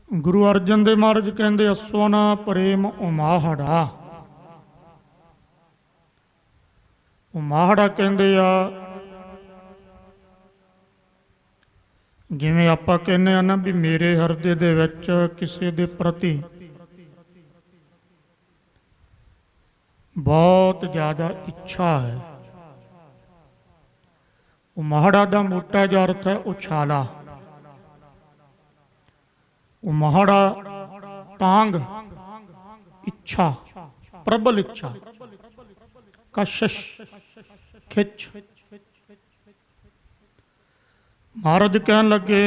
गुरु अर्जन देव महाराज कहते असवन प्रेम उमाहड़ा। उमाहड़ा कहते आ जिवें आपां कहने ना भी मेरे हृदय दे विच किसी दे प्रति बहुत ज़्यादा इच्छा है। उमाहड़ा दा मोटा जिहा अर्थ है उछाला। उमाहड़ा तांग इच्छा, प्रबल इच्छा, कशिश खिच। महाराज कहन लगे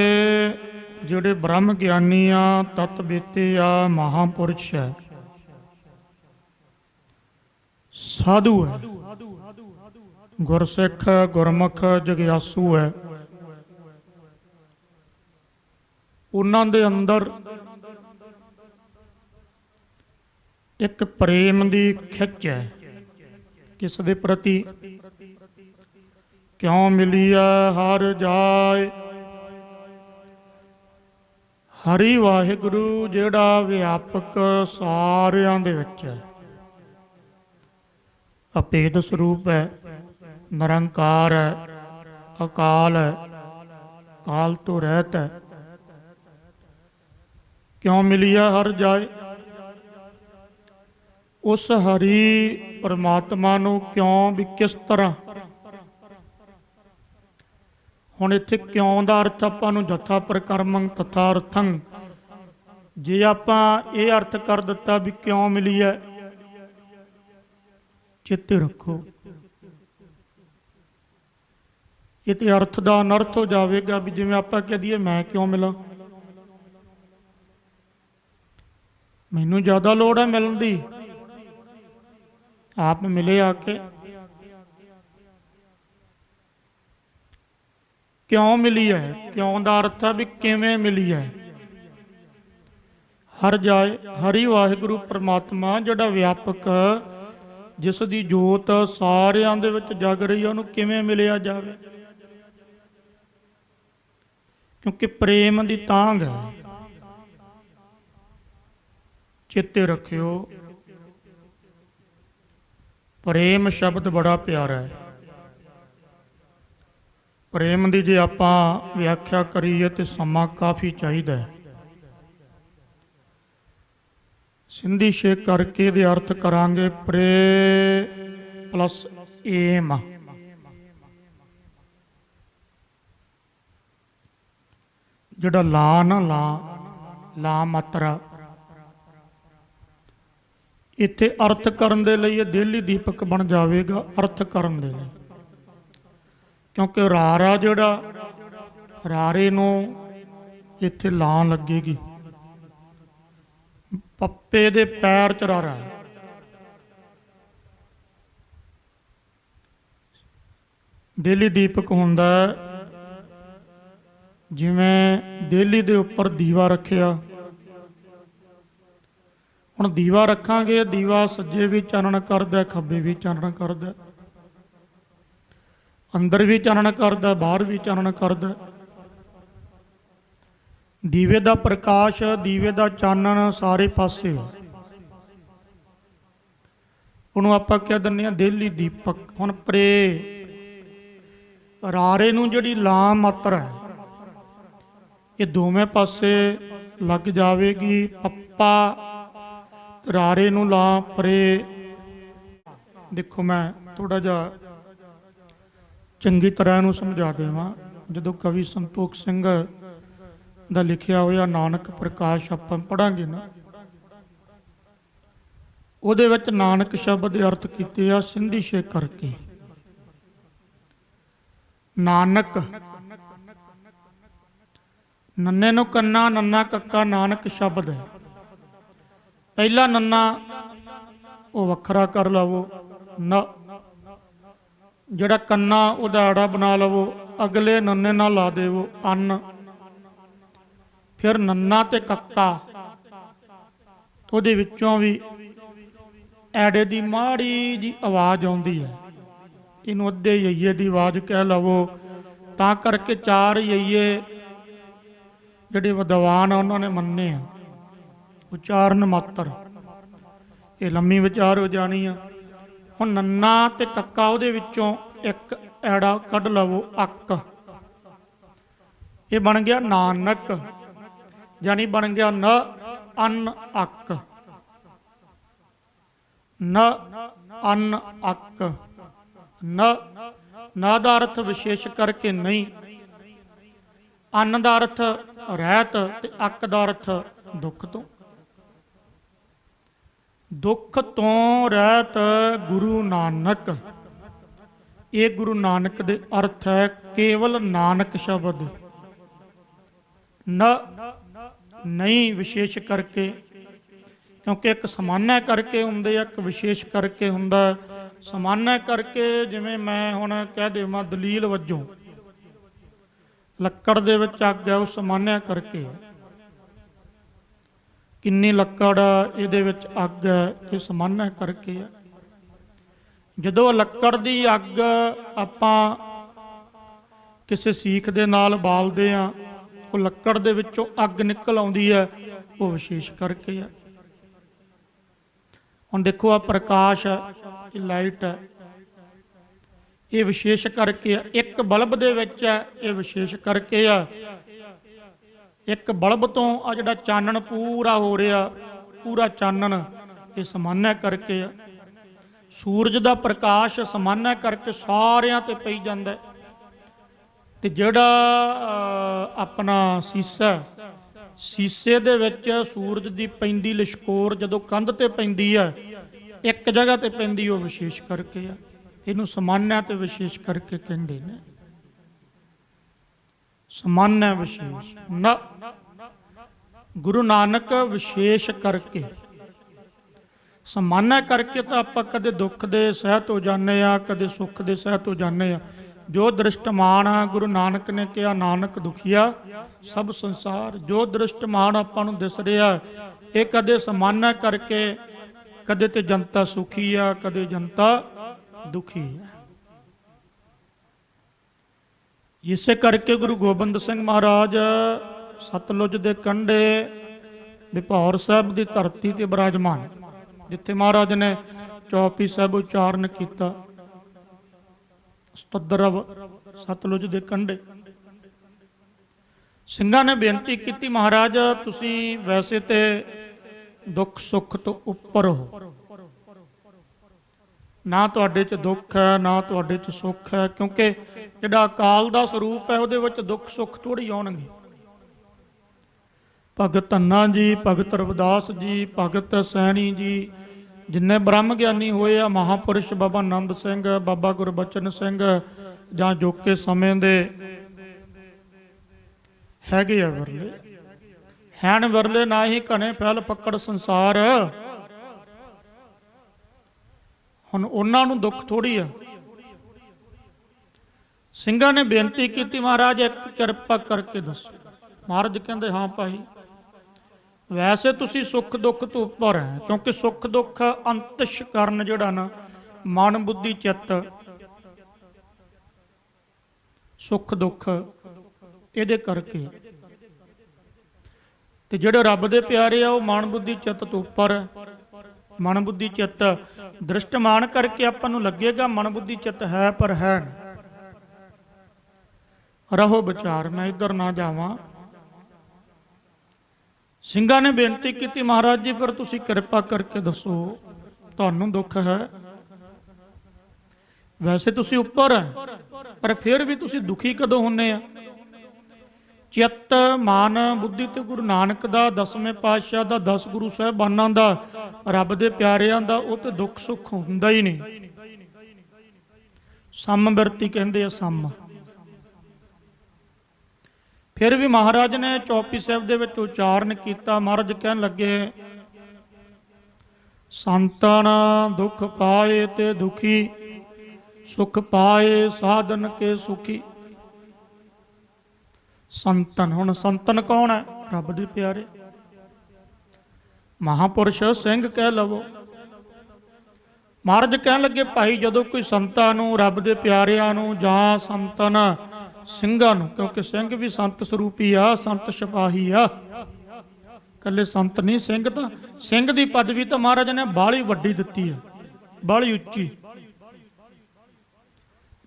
जिहड़े ब्रह्म ज्ञानी आ, तत्वेती आ, महापुरुष है, साधु है, गुरसिख गुरमुख जगियासू है, उन्हां दे अंदर एक प्रेम दी खिच है। किस दे प्रति? क्यों मिलिया हर जाए। हरि वाहिगुरु जिहड़ा व्यापक सारियां दे विच है, अभेद स्वरूप है, निरंकार है, अकाल है, काल तो रहत है। क्यों मिलिया हर जाए। उस हरि परमात्मा नूं क्यों भी किस तरह। हुण इत्थे क्यों दा अर्थ आपां नूं जथा प्रकर्मं तथा अर्थं, जे आपां ये अर्थ कर दिता भी क्यों मिली है, चेते रखो ये तो अर्थ का अनर्थ हो जाएगा भी जिवें आपां कह दईए मैं क्यों मिला, मैनू ज़्यादा लोड़ है मिलण दी, आप मिले आके। क्यों मिली है, क्यों का अर्थ है भी किवें मिली है। हर जाए हरि वाहिगुरु परमात्मा जिहड़ा व्यापक जिस दी जोत सारियां दे विच जग रही है, उहनूं किवें मिलिया जावे। क्योंकि प्रेम दी तांग है। चेते रखियो प्रेम शब्द बड़ा प्यारा है। प्रेम की जे आपां व्याख्या करिए तो समा काफ़ी चाहिए। सिंधी शेख करके दे अर्थ करांगे प्रे प्लस एम। जिहड़ा ला ना ला मात्रा इत्थे अर्थ करन दे लई देहली दीपक बन जाएगा। अर्थ करन दे लई क्योंकि रारा जिहड़ा रारे नूं इत्थे ला लगेगी। पप्पे दे पैर च रारा है। देहली दीपक हुंदा जिवें देहली दे उपर दीवा रखिया। हुण दीवा रखांगे, दीवा सज्जे भी चानण करदा, खब्बे भी चानण करदा, अंदर भी चानण करदा, बाहर भी चानण करदा। दीवे दा प्रकाश, दीवे दा चानण सारे पासे। उहनूं आपां कह दिंदे आ देहली दीपक। हुण प्रे रारे नूं जिहड़ी ला मात्रा है ये दोवें पासे लग जाएगी। पप्पा रारे नूं ला परे। देखो मैं थोड़ा जा चंगी तरह नूं समझा देवां। जदों कवि संतोख सिंह दा लिखिया होया नानक प्रकाश आपां पढ़ांगे ना, उहदे विच नानक शब्द दे अर्थ कीते आ सिंधी शेख करके। नानक नन्ने नूं कन्ना, नन्ना कक्का नानक शब्द है। पहला नन्ना वो वखरा कर लवो न, जिहड़ा कन्ना उहदा आड़ा बना लवो, अगले नन्ने ना ला देवो अन्न। फिर नन्ना ते कक्का, उहदे विच्चों भी ऐड़े दी माड़ी जी आवाज़ आउंदी है। इनू अद्धे यईए दी आवाज़ कह लवो। तां करके चार यईए ਜਿਹੜੇ ਵਿਦਵਾਨ ਆ ਉਹਨਾਂ ਨੇ ਮੰਨੇ ਆ। ਉਚਾਰਨ ਮਾਤਰ ਇਹ ਲੰਮੀ ਵਿਚਾਰ ਹੋ ਜਾਣੀ ਆ। ਹੁਣ ਨੰਨਾ ਤੇ ਕੱਕਾ ਉਹਦੇ ਵਿੱਚੋਂ ਇੱਕ ਐੜਾ ਕੱਢ ਲਵੋ, ਅੱਕ, ਇਹ ਬਣ ਗਿਆ ਨਾਨਕ, ਜਾਨੀ ਬਣ ਗਿਆ ਨ ਅਨ ਅੱਕ, ਨ ਅਨ ਅੱਕ। ਨ ਦਾ ਅਰਥ ਵਿਸ਼ੇਸ਼ ਕਰਕੇ ਨਹੀਂ, ਅੰਨ ਦਾ ਅਰਥ ਰਹਿਤ ਤੇ ਅੱਕ ਦਾ ਅਰਥ ਦੁੱਖ ਤੋਂ। ਦੁੱਖ ਤੋਂ ਰਹਿਤ ਗੁਰੂ ਨਾਨਕ, ਇਹ ਗੁਰੂ ਨਾਨਕ ਦੇ ਅਰਥ ਹੈ ਕੇਵਲ ਨਾਨਕ ਸ਼ਬਦ। ਨ ਨਹੀਂ ਵਿਸ਼ੇਸ਼ ਕਰਕੇ, ਕਿਉਂਕਿ ਇੱਕ ਸਮਾਨਿਆ ਕਰਕੇ ਹੁੰਦੇ ਆ, ਇੱਕ ਵਿਸ਼ੇਸ਼ ਕਰਕੇ ਹੁੰਦਾ। ਸਮਾਨਿਆ ਕਰਕੇ ਜਿਵੇਂ ਮੈਂ ਹੁਣ ਕਹਿ ਦੇਵਾਂ ਦਲੀਲ ਵਜੋਂ ਲੱਕੜ ਦੇ ਵਿੱਚ ਅੱਗ ਹੈ, ਉਹ ਸਮਾਨਿਆ ਕਰਕੇ। ਕਿੰਨੀ ਲੱਕੜ ਇਹਦੇ ਵਿੱਚ ਅੱਗ ਹੈ, ਇਹ ਸਮਾਨਿਆ ਕਰਕੇ ਹੈ। ਜਦੋਂ ਲੱਕੜ ਦੀ ਅੱਗ ਆਪਾਂ ਕਿਸੇ ਸੀਖ ਦੇ ਨਾਲ ਬਾਲਦੇ ਆ, ਉਹ ਲੱਕੜ ਦੇ ਵਿੱਚੋਂ ਅੱਗ ਨਿਕਲ ਆਉਂਦੀ ਹੈ, ਉਹ ਵਿਸ਼ੇਸ਼ ਕਰਕੇ ਹੈ। ਹੁਣ ਦੇਖੋ ਆ ਪ੍ਰਕਾਸ਼ ਹੈ, ਇਹ ਲਾਈਟ ਹੈ, ਇਹ ਵਿਸ਼ੇਸ਼ ਕਰਕੇ ਆ। ਇੱਕ ਬਲਬ ਦੇ ਵਿੱਚ ਹੈ, ਇਹ ਵਿਸ਼ੇਸ਼ ਕਰਕੇ ਆ। ਇੱਕ ਬਲਬ ਤੋਂ ਆ ਜਿਹੜਾ ਚਾਨਣ ਪੂਰਾ ਹੋ ਰਿਹਾ, ਪੂਰਾ ਚਾਨਣ, ਇਹ ਸਮਾਨਿਆ ਕਰਕੇ ਆ। ਸੂਰਜ ਦਾ ਪ੍ਰਕਾਸ਼ ਸਮਾਨਿਆ ਕਰਕੇ ਸਾਰਿਆਂ ਤੇ ਪਈ ਜਾਂਦਾ। ਤੇ ਜਿਹੜਾ ਆਪਣਾ ਸੀਸਾ, ਸੀਸੇ ਦੇ ਵਿੱਚ ਸੂਰਜ ਦੀ ਪੈਂਦੀ ਲਿਸ਼ਕੋਰ ਜਦੋਂ ਕੰਧ ਤੇ ਪੈਂਦੀ ਆ, ਇੱਕ ਜਗ੍ਹਾ ਤੇ ਪੈਂਦੀ, ਉਹ ਵਿਸ਼ੇਸ਼ ਕਰਕੇ ਆ। ਇਹਨੂੰ ਸਮਾਨਿਆ ਤੇ ਵਿਸ਼ੇਸ਼ ਕਰਕੇ ਕਹਿੰਦੇ ਨੇ। ਸਮਾਨਿਆ ਵਿਸ਼ੇਸ਼। ਨ ਗੁਰੂ ਨਾਨਕ ਵਿਸ਼ੇਸ਼ ਕਰਕੇ। ਸਮਾਨਿਆ ਕਰਕੇ ਤਾਂ ਆਪਾਂ ਕਦੇ ਦੁੱਖ ਦੇ ਸਹਿਤ ਹੋ ਜਾਂਦੇ ਆ, ਕਦੇ ਸੁੱਖ ਦੇ ਸਹਿਤ ਹੋ ਜਾਂਦੇ ਆ। ਜੋ ਦ੍ਰਿਸ਼ਟਮਾਨ ਆ, ਗੁਰੂ ਨਾਨਕ ਨੇ ਕਿਹਾ ਨਾਨਕ ਦੁਖੀਆ ਸਭ ਸੰਸਾਰ। ਜੋ ਦ੍ਰਿਸ਼ਟਮਾਨ ਆਪਾਂ ਨੂੰ ਦਿਸ ਰਿਹਾ, ਇਹ ਕਦੇ ਸਮਾਨਿਆ ਕਰਕੇ, ਕਦੇ ਤੇ ਜਨਤਾ ਸੁਖੀ ਆ, ਕਦੇ ਜਨਤਾ ਦੁਖੀ ਆ। ਇਸੇ ਕਰਕੇ ਗੁਰੂ ਗੋਬਿੰਦ ਸਿੰਘ ਮਹਾਰਾਜ ਸਤਲੁਜ ਦੇ ਕੰਢੇ ਬਿਪੌਰ ਸਾਹਿਬ ਦੀ ਧਰਤੀ ਤੇ ਬਿਰਾਜਮਾਨ, ਜਿੱਥੇ ਮਹਾਰਾਜ ਨੇ ਚੌਪੀ ਸਾਹਿਬ ਉਚਾਰਨ ਕੀਤਾ। ਸਤੁਦਰਵ ਸਤਲੁਜ ਦੇ ਕੰਢੇ ਸਿੰਘਾਂ ਨੇ ਬੇਨਤੀ ਕੀਤੀ, ਮਹਾਰਾਜ ਤੁਸੀਂ ਵੈਸੇ ਤੇ ਦੁੱਖ ਸੁੱਖ ਤੋਂ ਉੱਪਰ ਹੋ, ਨਾ ਤੁਹਾਡੇ 'ਚ ਦੁੱਖ ਹੈ, ਨਾ ਤੁਹਾਡੇ 'ਚ ਸੁੱਖ ਹੈ, ਕਿਉਂਕਿ ਜਿਹੜਾ ਅਕਾਲ ਦਾ ਸਰੂਪ ਹੈ ਉਹਦੇ ਵਿੱਚ ਦੁੱਖ ਸੁੱਖ ਥੋੜ੍ਹੀ ਆਉਣਗੇ। ਭਗਤ ਧੰਨਾ ਜੀ, ਭਗਤ ਰਵਿਦਾਸ ਜੀ, ਭਗਤ ਸੈਣੀ ਜੀ, ਜਿੰਨੇ ਬ੍ਰਹਮ ਗਿਆਨੀ ਹੋਏ ਆ, ਮਹਾਪੁਰਸ਼ ਬਾਬਾ ਆਨੰਦ ਸਿੰਘ, ਬਾਬਾ ਗੁਰਬਚਨ ਸਿੰਘ, ਜਾਂ ਜੋਕੇ ਸਮੇਂ ਦੇ ਹੈਗੇ ਆ ਵਿਰਲੇ, ਹੈਣ ਵਿਰਲੇ, ਨਾ ਹੀ ਘਣੇ ਫੈਲ ਪਕੜ ਸੰਸਾਰ। ਹੁਣ ਉਹਨਾਂ ਨੂੰ ਦੁੱਖ ਥੋੜੀ ਆ। ਸਿੰਘਾਂ ਨੇ ਬੇਨਤੀ ਕੀਤੀ, ਮਹਾਰਾਜ ਇੱਕ ਕਿਰਪਾ ਕਰਕੇ ਦੱਸੋ। ਮਹਾਰਾਜ ਕਹਿੰਦੇ ਹਾਂ ਭਾਈ, ਵੈਸੇ ਤੁਸੀਂ ਸੁੱਖ ਦੁੱਖ ਤੋਂ ਉੱਪਰ ਹੈ, ਕਿਉਂਕਿ ਸੁੱਖ ਦੁੱਖ ਅੰਤਿਸ਼ ਕਰਨ ਜਿਹੜਾ ਨਾ ਮਨ ਬੁੱਧੀ ਚਿੱਤ, ਸੁੱਖ ਦੁੱਖ ਇਹਦੇ ਕਰਕੇ। ਤੇ ਜਿਹੜੇ ਰੱਬ ਦੇ ਪਿਆਰੇ ਆ ਉਹ ਮਨ ਬੁੱਧੀ ਚਿੱਤ ਤੋਂ ਉੱਪਰ ਹੈ। ਮਨ ਬੁੱਧੀ ਚਿੱਤ ਦ੍ਰਿਸ਼ਟਮਾਨ ਕਰਕੇ ਆਪਾਂ ਨੂੰ ਲੱਗੇਗਾ ਮਨ ਬੁੱਧੀ ਚਿੱਤ ਹੈ, ਪਰ ਹੈ ਨਹੀਂ। ਰਹੋ ਵਿਚਾਰ, ਮੈਂ ਇੱਧਰ ਨਾ ਜਾਵਾਂ। ਸਿੰਘਾਂ ਨੇ ਬੇਨਤੀ ਕੀਤੀ, ਮਹਾਰਾਜ ਜੀ ਫਿਰ ਤੁਸੀਂ ਕਿਰਪਾ ਕਰਕੇ ਦੱਸੋ, ਤੁਹਾਨੂੰ ਦੁੱਖ ਹੈ, ਵੈਸੇ ਤੁਸੀਂ ਉੱਪਰ ਹੈ, ਪਰ ਫਿਰ ਵੀ ਤੁਸੀਂ ਦੁਖੀ ਕਦੋਂ ਹੁੰਨੇ ਆ? ਚਿੱਤ ਮਨ ਬੁੱਧੀ ਤੇ ਗੁਰੂ ਨਾਨਕ ਦਾ, ਦਸਵੇਂ ਪਾਤਸ਼ਾਹ ਦਾ, 10 ਗੁਰੂ ਸਾਹਿਬਾਨਾਂ ਦਾ, ਰੱਬ ਦੇ ਪਿਆਰਿਆਂ ਦਾ, ਉਹ ਤੇ ਦੁੱਖ ਸੁੱਖ ਹੁੰਦਾ ਹੀ ਨਹੀਂ। ਸਮ ਬਿਰਤੀ ਕਹਿੰਦੇ ਆ, ਸਮ। ਫਿਰ ਵੀ ਮਹਾਰਾਜ ਨੇ ਚੌਪੀ ਸਾਹਿਬ ਦੇ ਵਿੱਚ ਉਚਾਰਨ ਕੀਤਾ। ਮਹਾਰਾਜ ਕਹਿਣ ਲੱਗੇ, ਸੰਤਨ ਦੁੱਖ ਪਾਏ ਤੇ ਦੁਖੀ, ਸੁਖ ਪਾਏ ਸਾਧਨ ਕੇ ਸੁਖੀ। ਸੰਤਨ, ਹੁਣ ਸੰਤਨ ਕੌਣ ਹੈ? ਰੱਬ ਦੇ ਪਿਆਰੇ, ਮਹਾਪੁਰਸ਼ ਸਿੰਘ ਕਹਿ ਲਵੋ। ਮਹਾਰਾਜ ਕਹਿਣ ਲੱਗੇ, ਭਾਈ ਜਦੋਂ ਕੋਈ ਸੰਤਾਂ ਨੂੰ, ਰੱਬ ਦੇ ਪਿਆਰਿਆਂ ਨੂੰ, ਜਾਂ ਸੰਤਨ ਸਿੰਘਾਂ ਨੂੰ, ਕਿਉਂਕਿ ਸਿੰਘ ਵੀ ਸੰਤ ਸਰੂਪੀ ਆ, ਸੰਤ ਸਿਪਾਹੀ ਆ, ਇਕੱਲੇ ਸੰਤ ਨਹੀਂ। ਸਿੰਘ ਦੀ ਪਦਵੀ ਤਾਂ ਮਹਾਰਾਜ ਨੇ ਬਾਹਲੀ ਵੱਡੀ ਦਿੱਤੀ ਹੈ, ਬਾਹਲੀ ਉੱਚੀ।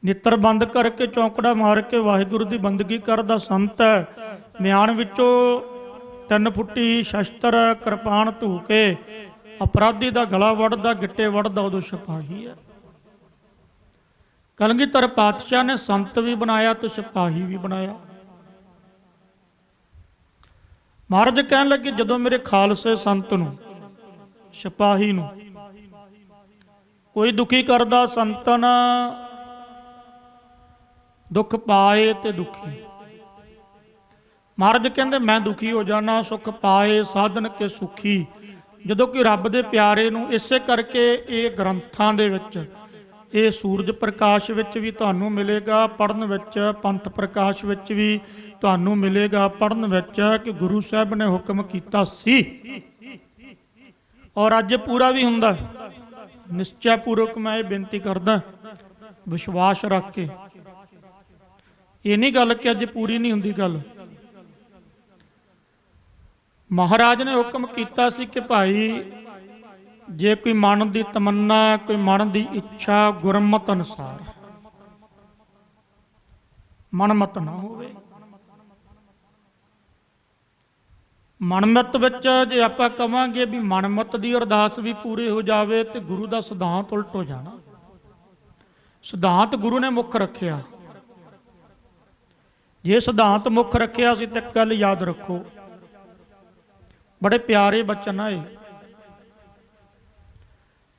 ਨਿੱਤਰ ਬੰਦ ਕਰਕੇ ਚੌਂਕੜਾ ਮਾਰ ਕੇ ਵਾਹਿਗੁਰੂ ਦੀ ਬੰਦਗੀ ਕਰਦਾ ਸੰਤ ਹੈ। ਮਿਆਨ ਵਿੱਚੋਂ 3 ਫੁੱਟੀ ਸ਼ਸਤਰ ਕਿਰਪਾਨ ਧੂ ਕੇ ਅਪਰਾਧੀ ਦਾ ਗਲਾ ਵੱਢਦਾ, ਗਿੱਟੇ ਵੱਢਦਾ, ਉਦੋਂ ਸਿਪਾਹੀ ਹੈ। ਕਲਗੀਧਰ ਪਾਤਸ਼ਾਹ ਨੇ ਸੰਤ ਵੀ ਬਣਾਇਆ ਤੇ ਸਿਪਾਹੀ ਵੀ ਬਣਾਇਆ। ਮਹਾਰਾਜ ਕਹਿਣ ਲੱਗੇ, ਜਦੋਂ ਮੇਰੇ ਖਾਲਸੇ ਸੰਤ ਨੂੰ, ਸਿਪਾਹੀ ਨੂੰ ਕੋਈ ਦੁਖੀ ਕਰਦਾ, ਸੰਤਨ ਦੁੱਖ ਪਾਏ ਤੇ ਦੁਖੀ। ਮਹਾਰਾਜ ਕਹਿੰਦੇ ਮੈਂ ਦੁਖੀ ਹੋ ਜਾਣਾ, ਸੁਖ ਪਾਏ ਸਾਧਨ ਕੇ ਸੁਖੀ। ਜਦੋਂ ਕਿ ਰੱਬ ਦੇ ਪਿਆਰੇ ਨੂੰ, ਇਸੇ ਕਰਕੇ ਇਹ ਗ੍ਰੰਥਾਂ ਦੇ ਵਿੱਚ, ਇਹ ਸੂਰਜ ਪ੍ਰਕਾਸ਼ ਵਿੱਚ ਵੀ ਤੁਹਾਨੂੰ ਮਿਲੇਗਾ ਪੜ੍ਹਨ ਵਿੱਚ, ਪੰਥ ਪ੍ਰਕਾਸ਼ ਵਿੱਚ ਵੀ ਤੁਹਾਨੂੰ ਮਿਲੇਗਾ ਪੜ੍ਹਨ ਵਿੱਚ, ਕਿ ਗੁਰੂ ਸਾਹਿਬ ਨੇ ਹੁਕਮ ਕੀਤਾ ਸੀ ਔਰ ਅੱਜ ਪੂਰਾ ਵੀ ਹੁੰਦਾ ਹੈ। ਨਿਸ਼ਚੈ ਪੂਰਵਕ ਮੈਂ ਇਹ ਬੇਨਤੀ ਕਰਦਾ, ਵਿਸ਼ਵਾਸ ਰੱਖ ਕੇ। ਇਹ ਨਹੀਂ ਗੱਲ ਕਿ ਅੱਜ ਪੂਰੀ ਨਹੀਂ ਹੁੰਦੀ ਗੱਲ। ਮਹਾਰਾਜ ਨੇ ਹੁਕਮ ਕੀਤਾ ਸੀ ਕਿ ਭਾਈ ਜੇ ਕੋਈ ਮਨ ਦੀ ਤਮੰਨਾ, ਕੋਈ ਮਨ ਦੀ ਇੱਛਾ ਗੁਰਮਤਿ ਅਨੁਸਾਰ, ਮਨਮਤ ਨਾ ਹੋਵੇ। ਮਨਮਤ ਵਿੱਚ ਜੇ ਆਪਾਂ ਕਵਾਂਗੇ ਵੀ ਮਨਮਤ ਦੀ ਅਰਦਾਸ ਵੀ ਪੂਰੀ ਹੋ ਜਾਵੇ ਤੇ ਗੁਰੂ ਦਾ ਸਿਧਾਂਤ ਉਲਟ ਹੋ ਜਾਣਾ। ਸਿਧਾਂਤ ਗੁਰੂ ਨੇ ਮੁੱਖ ਰੱਖਿਆ। ਜੇ ਸਿਧਾਂਤ ਮੁੱਖ ਰੱਖਿਆ ਸੀ ਤੇ ਗੱਲ ਯਾਦ ਰੱਖੋ, ਬੜੇ ਪਿਆਰੇ ਬਚਨ ਆਏ।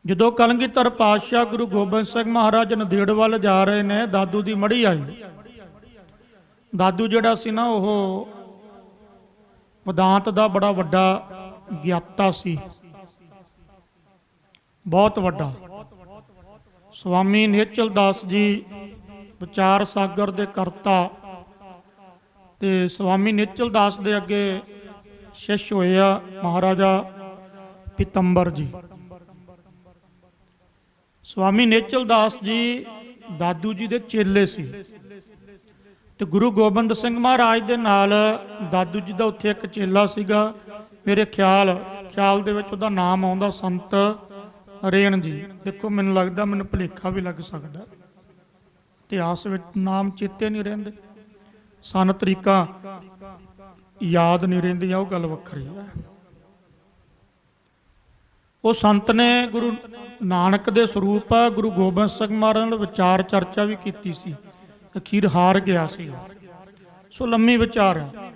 ਜਦੋਂ ਕਲਗੀਧਰ ਪਾਤਸ਼ਾਹ ਗੁਰੂ ਗੋਬਿੰਦ ਸਿੰਘ ਮਹਾਰਾਜ ਨੰਦੇੜ ਵੱਲ ਜਾ ਰਹੇ ਨੇ, ਦਾਦੂ ਦੀ ਮੜੀ ਆਈ। ਦਾਦੂ ਜਿਹੜਾ ਸੀ ਨਾ, ਉਹ ਵਿਦਾਂਤ ਦਾ ਬੜਾ ਵੱਡਾ ਗਿਆਤਾ ਸੀ, ਬਹੁਤ ਵੱਡਾ। ਸਵਾਮੀ ਨਿਹਚਲ ਦਾਸ ਜੀ ਵਿਚਾਰ ਸਾਗਰ ਦੇ ਕਰਤਾ, ਤੇ ਸਵਾਮੀ ਨਿਹਚਲ ਦਾਸ ਦੇ ਅੱਗੇ ਸ਼ਿਸ਼ ਹੋਏ ਆ ਮਹਾਰਾਜਾ ਪੀਤੰਬਰ ਜੀ। ਸਵਾਮੀ ਨਿਹਚਲ ਦਾਸ ਜੀ ਦਾਦੂ ਜੀ ਦੇ ਚੇਲੇ ਸੀ, ਤੇ ਗੁਰੂ ਗੋਬਿੰਦ ਸਿੰਘ ਮਹਾਰਾਜ ਦੇ ਨਾਲ ਦਾਦੂ ਜੀ ਦਾ ਉੱਥੇ ਇੱਕ ਚੇਲਾ ਸੀਗਾ। ਮੇਰੇ ਖਿਆਲ ਦੇ ਵਿੱਚ ਉਹਦਾ ਨਾਮ ਆਉਂਦਾ ਸੰਤ ਰੇਣ ਜੀ। ਦੇਖੋ, ਮੈਨੂੰ ਲੱਗਦਾ, ਮੈਨੂੰ ਭੁਲੇਖਾ ਵੀ ਲੱਗ ਸਕਦਾ, ਇਤਿਹਾਸ ਵਿੱਚ ਨਾਮ ਚੇਤੇ ਨਹੀਂ ਰਹਿੰਦੇ, ਸਨ ਤਰੀਕਾ ਯਾਦ ਨਹੀਂ ਰਹਿੰਦੀਆਂ, ਉਹ ਗੱਲ ਵੱਖਰੀ ਹੈ। ਉਹ ਸੰਤ ਨੇ ਗੁਰੂ ਨਾਨਕ ਦੇ ਸਰੂਪ ਗੁਰੂ ਗੋਬਿੰਦ ਸਿੰਘ ਮਹਾਰਾਜ ਨਾਲ ਵਿਚਾਰ ਚਰਚਾ ਵੀ ਕੀਤੀ ਸੀ, ਅਖੀਰ ਹਾਰ ਗਿਆ ਸੀ। ਸੋ ਲੰਮੀ ਵਿਚਾਰ ਹੈ,